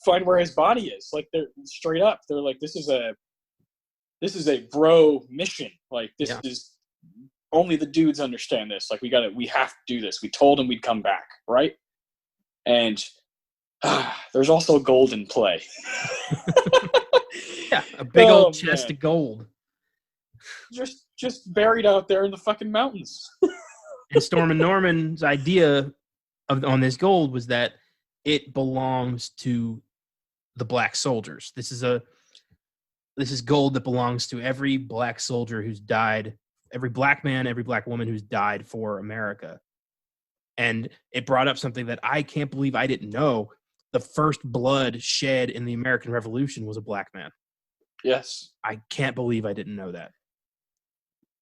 S1: find where his body is. Like, they're straight up. They're like, this is a bro mission. Like, this is only the dudes understand this. Like, we have to do this. We told him we'd come back. Right. And There's also gold in play.
S2: Yeah, a big old chest of gold.
S1: Just buried out there in the fucking mountains.
S2: And Storm and Norman's idea on this gold was that it belongs to the black soldiers. This is gold that belongs to every black soldier who's died, every black man, every black woman who's died for America. And it brought up something that I can't believe I didn't know. The first blood shed in the American Revolution was a black man.
S1: Yes.
S2: I can't believe I didn't know that.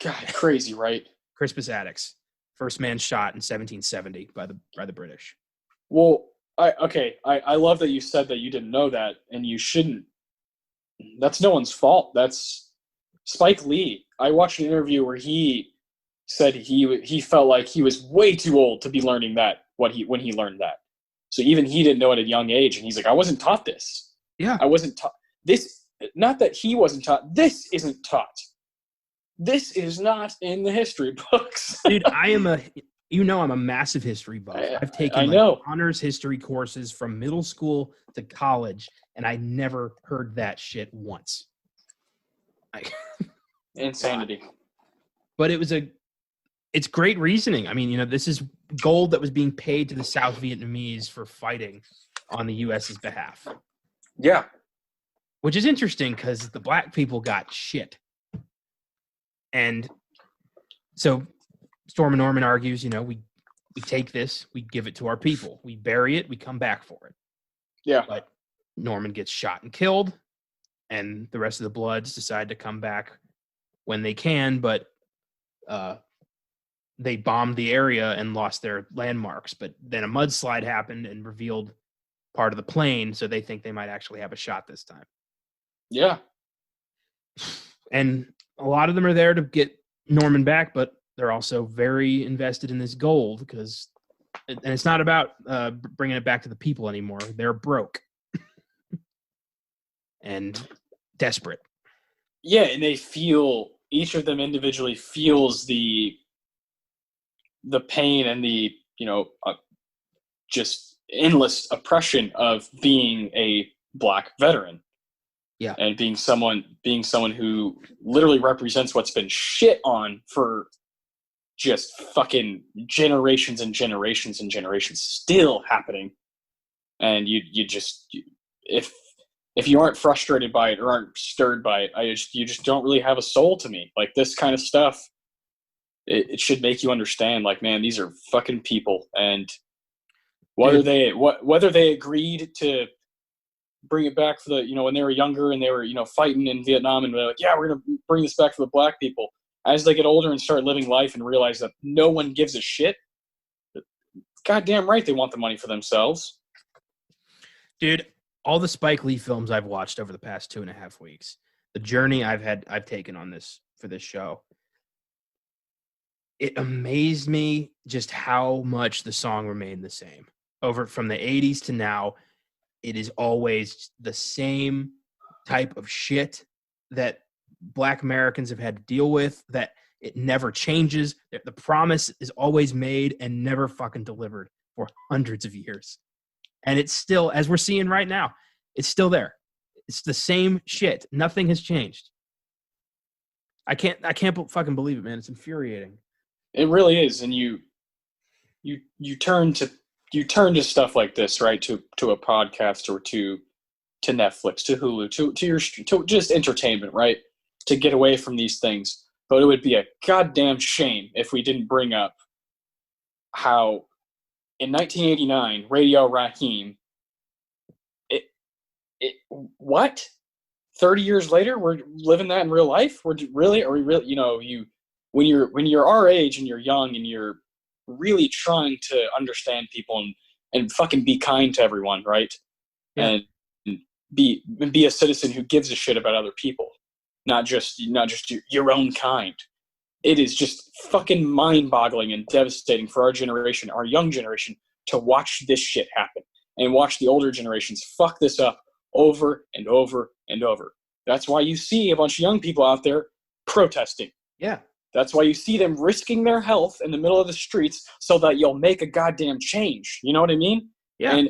S1: God, crazy, right?
S2: Crispus Attucks, first man shot in 1770 by the British.
S1: Well, I love that you said that you didn't know that, and you shouldn't. That's no one's fault. That's Spike Lee. I watched an interview where he said he felt like he was way too old to be learning that when he learned that. So even he didn't know it at a young age, and he's like, I wasn't taught this.
S2: Yeah,
S1: I wasn't taught this. Not that he wasn't taught. This isn't taught. This is not in the history books.
S2: Dude, I'm a massive history buff. I've taken honors history courses from middle school to college, and I never heard that shit once.
S1: Insanity.
S2: But it's great reasoning. I mean, this is gold that was being paid to the South Vietnamese for fighting on the U.S.'s behalf.
S1: Yeah.
S2: Which is interesting because the black people got shit. And so Storm and Norman argues, we take this, we give it to our people. We bury it, we come back for it.
S1: Yeah.
S2: But Norman gets shot and killed, and the rest of the Bloods decide to come back when they can, but they bombed the area and lost their landmarks. But then a mudslide happened and revealed part of the plain, so they think they might actually have a shot this time.
S1: Yeah.
S2: And a lot of them are there to get Norman back, but they're also very invested in this gold and it's not about bringing it back to the people anymore. They're broke and desperate.
S1: Yeah, and each of them individually feels the pain and the, just endless oppression of being a black veteran.
S2: Yeah.
S1: And being someone who literally represents what's been shit on for just fucking generations and generations and generations still happening. And if you aren't frustrated by it or aren't stirred by it, you just don't really have a soul to me. Like, this kind of stuff, it should make you understand, like, man, these are fucking people, and whether they agreed to bring it back for the, when they were younger and they were, fighting in Vietnam, and they're like, yeah, we're going to bring this back for the black people. As they get older and start living life and realize that no one gives a shit, goddamn right they want the money for themselves.
S2: Dude, all the Spike Lee films I've watched over the past 2.5 weeks, the journey I've taken on this for this show, it amazed me just how much the song remained the same. Over from the 80s to now, it is always the same type of shit that Black Americans have had to deal with, that it never changes. The promise is always made and never fucking delivered for hundreds of years. And it's still, as we're seeing right now, it's still there. It's the same shit. Nothing has changed. I can't fucking believe it, man. It's infuriating.
S1: It really is. And you turn to stuff like this, right? To a podcast or to Netflix, to Hulu, to just entertainment, right? To get away from these things. But it would be a goddamn shame if we didn't bring up how in 1989, Radio Raheem, what? 30 years later, we're living that in real life? Are we really, when you're our age and you're young and you're really trying to understand people and fucking be kind to everyone, right? Yeah. And be a citizen who gives a shit about other people, not just your own kind. It is just fucking mind-boggling and devastating for our generation, our young generation, to watch this shit happen and watch the older generations fuck this up over and over and over. That's why you see a bunch of young people out there protesting.
S2: Yeah.
S1: That's why you see them risking their health in the middle of the streets so that you'll make a goddamn change. You know what I mean?
S2: Yeah.
S1: And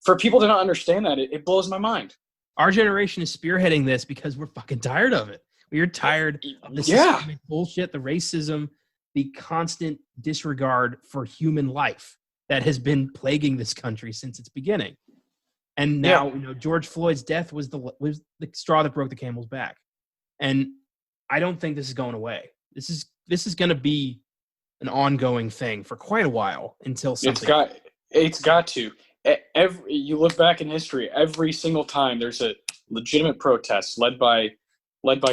S1: for people to not understand that, it blows my mind.
S2: Our generation is spearheading this because we're fucking tired of it. We're tired of the
S1: Yeah.
S2: systemic bullshit, the racism, the constant disregard for human life that has been plaguing this country since its beginning. And now, George Floyd's death was the straw that broke the camel's back. And I don't think this is going away. This is going to be an ongoing thing for quite a while until something.
S1: It's got to. You look back in history, every single time there's a legitimate protest led by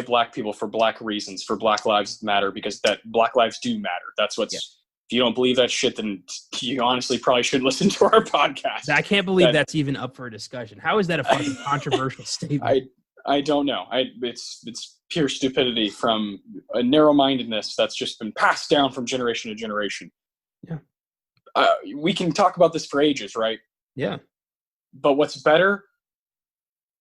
S1: black people for black reasons, for Black Lives Matter, because that Black lives do matter. That's what's. Yeah. If you don't believe that shit, then you honestly probably should listen to our podcast.
S2: I can't believe that's even up for a discussion. How is that a fucking controversial statement?
S1: I don't know. It's pure stupidity from a narrow-mindedness that's just been passed down from generation to generation.
S2: Yeah.
S1: We can talk about this for ages, right?
S2: Yeah.
S1: But what's better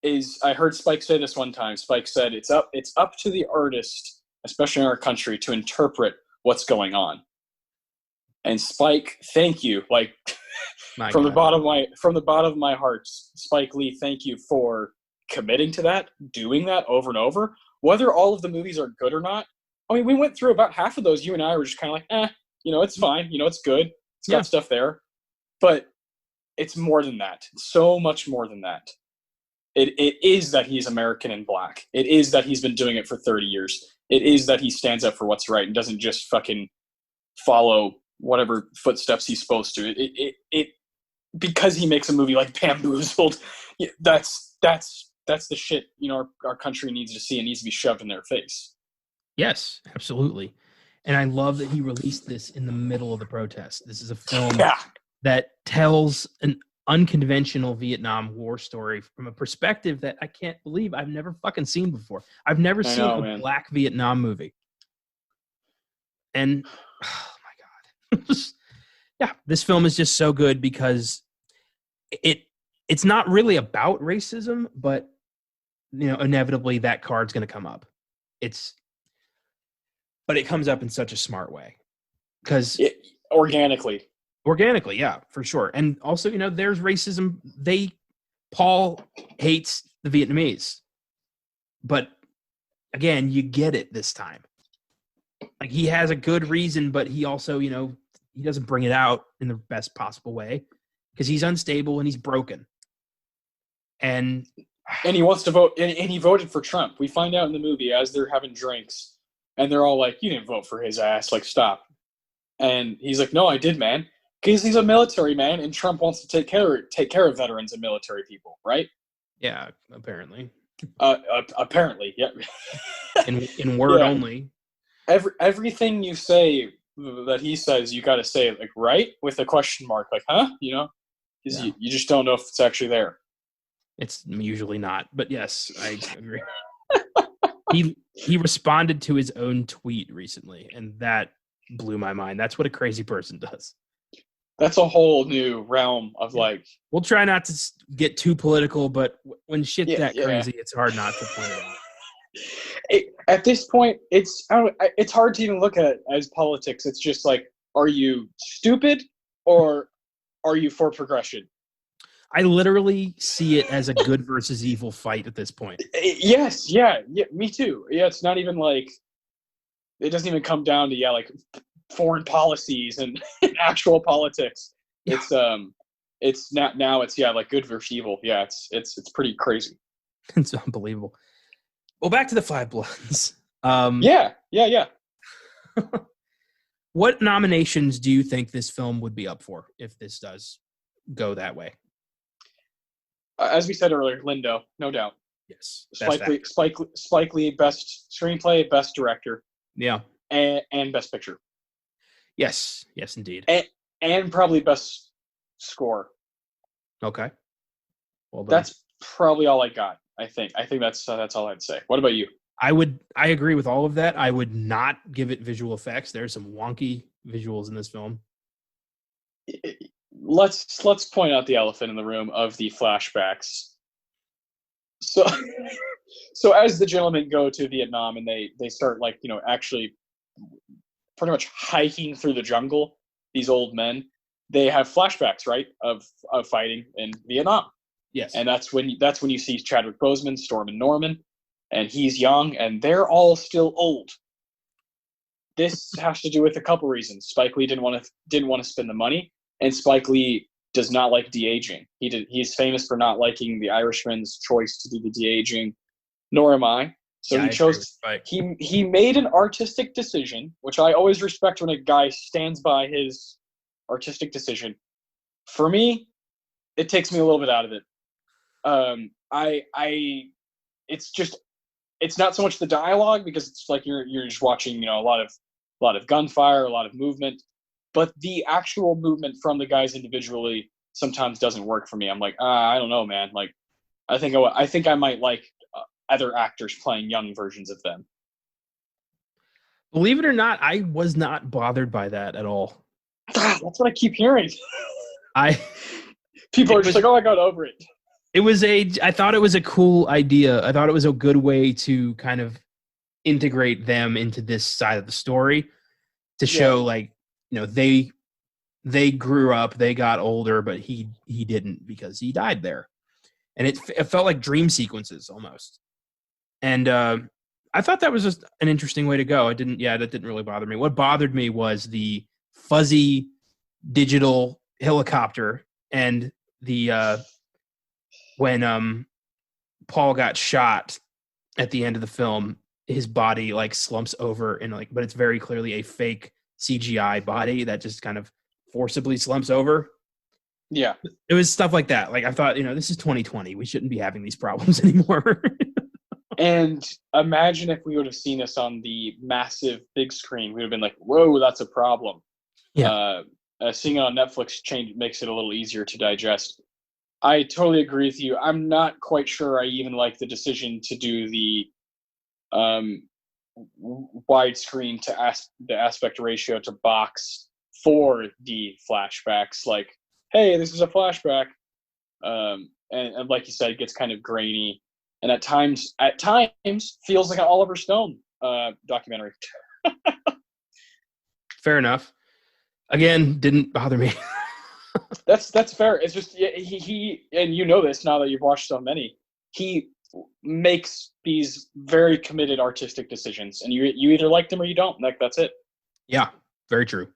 S1: is, I heard Spike say this one time. Spike said it's up to the artist, especially in our country, to interpret what's going on. And Spike, thank you. Like from the bottom of my heart, Spike Lee, thank you for committing to that, doing that over and over. Whether all of the movies are good or not, I mean, we went through about half of those. You and I were just kind of like, it's fine. It's good. It's got stuff there. But it's more than that. So much more than that. It is that he's American and black. It is that he's been doing it for 30 years. It is that he stands up for what's right and doesn't just fucking follow whatever footsteps he's supposed to. It because he makes a movie like Bamboozled, that's the shit our country needs to see and needs to be shoved in their face.
S2: Yes, absolutely. And I love that he released this in the middle of the protest. This is a film that tells an unconventional Vietnam War story from a perspective that I can't believe I've never fucking seen before. I've never seen a black Vietnam movie. And oh my God. Yeah, this film is just so good because it's not really about racism, but inevitably that card's going to come up. But it comes up in such a smart way because
S1: organically,
S2: yeah, for sure. And also, there's racism. Paul hates the Vietnamese, but again, you get it this time. Like, he has a good reason, but he also, he doesn't bring it out in the best possible way because he's unstable and he's broken. And
S1: he wants to vote, and he voted for Trump. We find out in the movie as they're having drinks, and they're all like, "You didn't vote for his ass. Like, stop." And he's like, "No, I did, man." Because he's a military man, and Trump wants to take care of veterans and military people, right?
S2: Yeah, apparently.
S1: Apparently, yeah.
S2: in word only.
S1: Everything you say that he says, you got to say it like right with a question mark, like, huh? Because you just don't know if it's actually there.
S2: It's usually not, but yes, I agree. He responded to his own tweet recently, and that blew my mind. That's what a crazy person does.
S1: That's a whole new realm of like.
S2: We'll try not to get too political, but when shit's crazy, it's hard not to point it out.
S1: At this point, it's hard to even look at it as politics. It's just like, are you stupid or are you for progression?
S2: I literally see it as a good versus evil fight at this point.
S1: Yes, yeah, me too. Yeah, it's not even like, it doesn't even come down to like foreign policies and actual politics. Yeah. It's not now. It's like good versus evil. Yeah, it's pretty crazy.
S2: It's unbelievable. Well, back to the Five Bloods.
S1: Yeah.
S2: What nominations do you think this film would be up for if this does go that way?
S1: As we said earlier, Lindo, no doubt.
S2: Yes.
S1: Spike Lee, best screenplay, best director.
S2: Yeah.
S1: And best picture.
S2: Yes, indeed.
S1: And probably best score.
S2: Okay. Well,
S1: that's probably all I got. I think that's all I'd say. What about you?
S2: I agree with all of that. I would not give it visual effects. There's some wonky visuals in this film.
S1: Let's point out the elephant in the room of the flashbacks. So as the gentlemen go to Vietnam and they start actually pretty much hiking through the jungle, these old men, they have flashbacks, right, of fighting in Vietnam.
S2: Yes.
S1: And that's when you see Chadwick Boseman, Storm and Norman, and he's young, and they're all still old. This has to do with a couple reasons. Spike Lee didn't want to spend the money, and Spike Lee does not like de-aging. He's famous for not liking the Irishman's choice to do the de-aging, nor am I. So
S2: Yeah,
S1: he chose. He made an artistic decision, which I always respect when a guy stands by his artistic decision. For me, it takes me a little bit out of it. It's not so much the dialogue, because it's like you're just watching, a lot of gunfire, a lot of movement, but the actual movement from the guys individually sometimes doesn't work for me. I'm like, I don't know, man. Like, I think I might like other actors playing young versions of them.
S2: Believe it or not, I was not bothered by that at all.
S1: That's what I keep hearing. People are just like, oh, I got over it.
S2: I thought it was a cool idea. I thought it was a good way to kind of integrate them into this side of the story to show they grew up, they got older, but he didn't, because he died there. And it felt like dream sequences almost. And I thought that was just an interesting way to go. That didn't really bother me. What bothered me was the fuzzy digital helicopter and the when Paul got shot at the end of the film, his body like slumps over and but it's very clearly a fake CGI body that just kind of forcibly slumps over.
S1: Yeah.
S2: It was stuff like that. Like, I thought, this is 2020. We shouldn't be having these problems anymore.
S1: And imagine if we would have seen this on the massive big screen. We would have been like, whoa, that's a problem.
S2: Yeah.
S1: Seeing it on Netflix makes it a little easier to digest. I totally agree with you. I'm not quite sure I even like the decision to do the widescreen to the aspect ratio to box for the flashbacks. Like, hey, this is a flashback. And like you said, it gets kind of grainy. And at times feels like an Oliver Stone documentary.
S2: Fair enough. Again, didn't bother me.
S1: That's fair. It's just he and this now that you've watched so many. He makes these very committed artistic decisions, and you either like them or you don't. Like, that's it.
S2: Yeah, very true.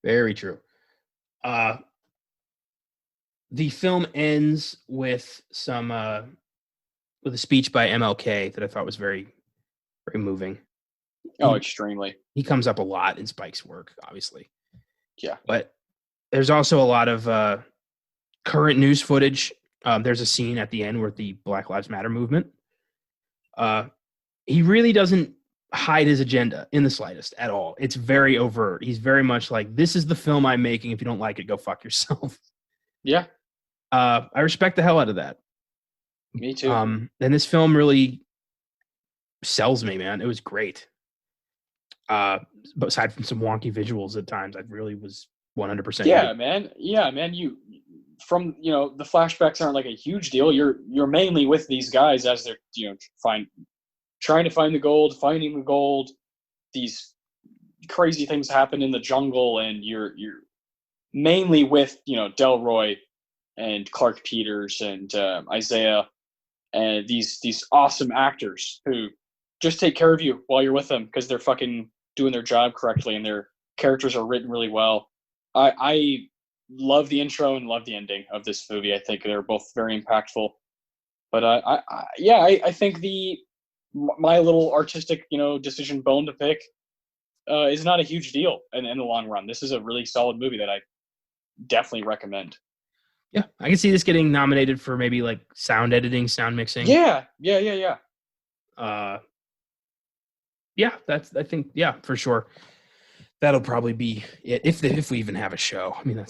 S2: Very true. The film ends with with a speech by MLK that I thought was very, very moving.
S1: Oh, extremely.
S2: He comes up a lot in Spike's work, obviously.
S1: Yeah.
S2: But there's also a lot of current news footage. There's a scene at the end with the Black Lives Matter movement. He really doesn't hide his agenda in the slightest at all. It's very overt. He's very much like, this is the film I'm making. If you don't like it, go fuck yourself.
S1: Yeah.
S2: I respect the hell out of that.
S1: Me too.
S2: And this film really sells me, man. It was great. But aside from some wonky visuals at times, I really was 100%.
S1: Yeah, man. You from the flashbacks aren't like a huge deal. You're mainly with these guys as they're trying to find the gold, finding the gold. These crazy things happen in the jungle, and you're mainly with Delroy and Clark Peters and Eyzaguirre and these awesome actors who just take care of you while you're with them because they're fucking doing their job correctly and their characters are written really well. I love the intro and love the ending of this movie. I think they're both very impactful. But I think my little artistic decision bone to pick is not a huge deal in the long run. This is a really solid movie that I definitely recommend.
S2: Yeah, I can see this getting nominated for maybe like sound editing, sound mixing.
S1: Yeah.
S2: I think for sure. That'll probably be it if we even have a show. I mean, I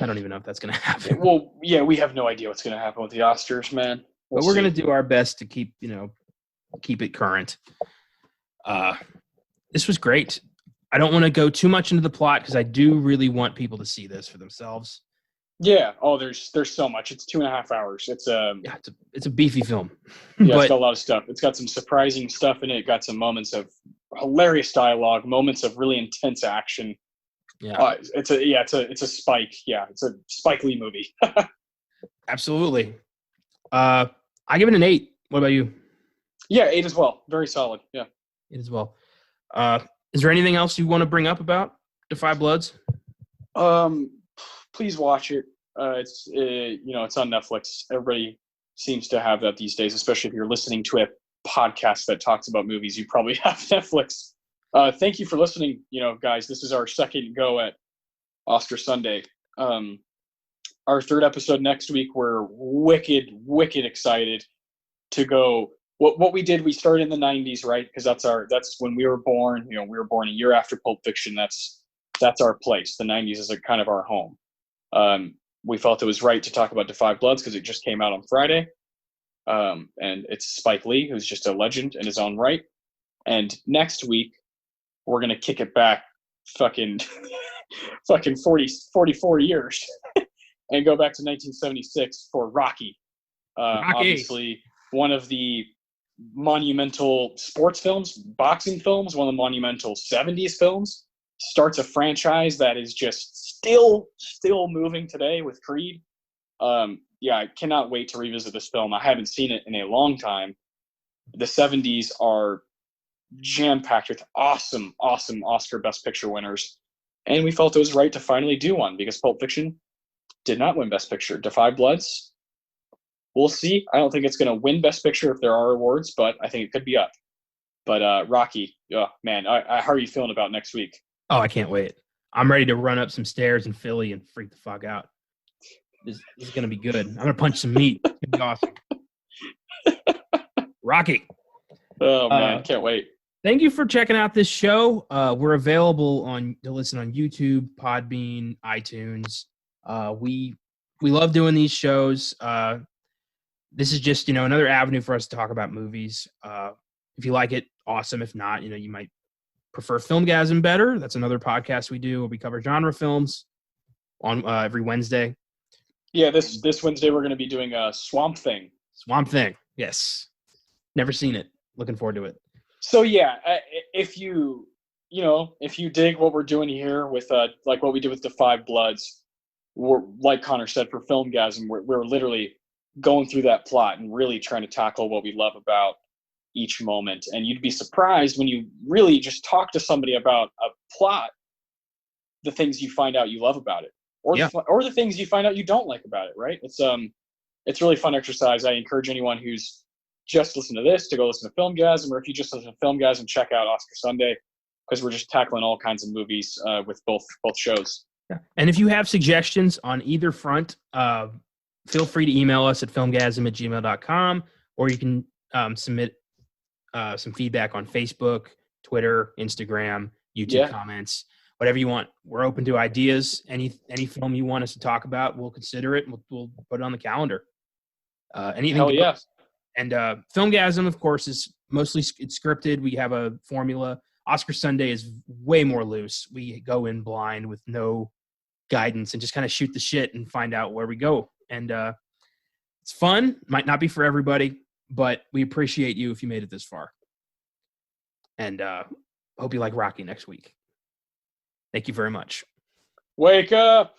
S2: don't even know if that's going to happen.
S1: Well, yeah, we have no idea what's going to happen with the Oscars, man.
S2: But we're going to do our best to keep it current. This was great. I don't want to go too much into the plot because I do really want people to see this for themselves.
S1: Yeah. Oh, there's so much. It's 2.5 hours. It's
S2: a beefy film.
S1: Yeah, it's got a lot of stuff. It's got some surprising stuff in it. Got some moments of hilarious dialogue, moments of really intense action.
S2: Yeah,
S1: it's a Spike. Yeah, it's a Spike Lee movie.
S2: absolutely. I give it an 8. What about you?
S1: Yeah, 8 as well. Very solid. Yeah.
S2: 8 as well. Is there anything else you want to bring up about Defy Bloods?
S1: Please watch it. It's on Netflix. Everybody seems to have that these days, especially if you're listening to a podcast that talks about movies. You probably have Netflix. Thank you for listening, guys. This is our second go at Oscar Sunday. Our third episode next week. We're wicked excited to go. What we did, we started in the 90s, right? Because that's when we were born. We were born a year after Pulp Fiction. That's our place. The 90s is a kind of our home. We felt it was right to talk about Defy Bloods because it just came out on Friday. And it's Spike Lee, who's just a legend in his own right. And next week, we're going to kick it back fucking 44 years and go back to 1976 for Rocky. Obviously, one of the monumental sports films, boxing films, one of the monumental 70s films. Starts a franchise that is just still moving today with Creed. I cannot wait to revisit this film. I haven't seen it in a long time. The 70s are jam-packed with awesome Oscar Best Picture winners. And we felt it was right to finally do one because Pulp Fiction did not win Best Picture. Defy Bloods, we'll see. I don't think it's going to win Best Picture if there are awards, but I think it could be up. But Rocky, oh, man, how are you feeling about next week?
S2: Oh, I can't wait. I'm ready to run up some stairs in Philly and freak the fuck out. This is going to be good. I'm going to punch some meat. It's going to be awesome. Rocky.
S1: Oh, man, can't wait.
S2: Thank you for checking out this show. We're available to listen on YouTube, Podbean, iTunes. We love doing these shows. This is just, another avenue for us to talk about movies. If you like it, awesome. If not, you might prefer Filmgazm better. That's another podcast we do where we cover genre films on every Wednesday.
S1: Yeah, this Wednesday we're going to be doing Swamp Thing.
S2: Swamp Thing, yes. Never seen it. Looking forward to it.
S1: So yeah, if you dig what we're doing here with like what we did with Defy Bloods, we're, like Connor said, for Filmgazm, we're literally going through that plot and really trying to tackle what we love about each moment. And you'd be surprised when you really just talk to somebody about a plot, the things you find out you love about it, or the things you find out you don't like about it. Right? It's really fun exercise. I encourage anyone who's just listened to this to go listen to Filmgazm, or if you just listen to Filmgazm, check out Oscar Sunday because we're just tackling all kinds of movies with both shows.
S2: Yeah. And if you have suggestions on either front, feel free to email us at filmgazm@gmail.com, or you can submit some feedback on Facebook, Twitter, Instagram, YouTube comments, whatever you want. We're open to ideas. Any film you want us to talk about, we'll consider it. We'll put it on the calendar. Anything.
S1: Hell yeah.
S2: And Filmgazm, of course, is mostly it's scripted. We have a formula. Oscar Sunday is way more loose. We go in blind with no guidance and just kind of shoot the shit and find out where we go. And it's fun. Might not be for everybody, but we appreciate you if you made it this far. And hope you like Rocky next week. Thank you very much.
S1: Wake up!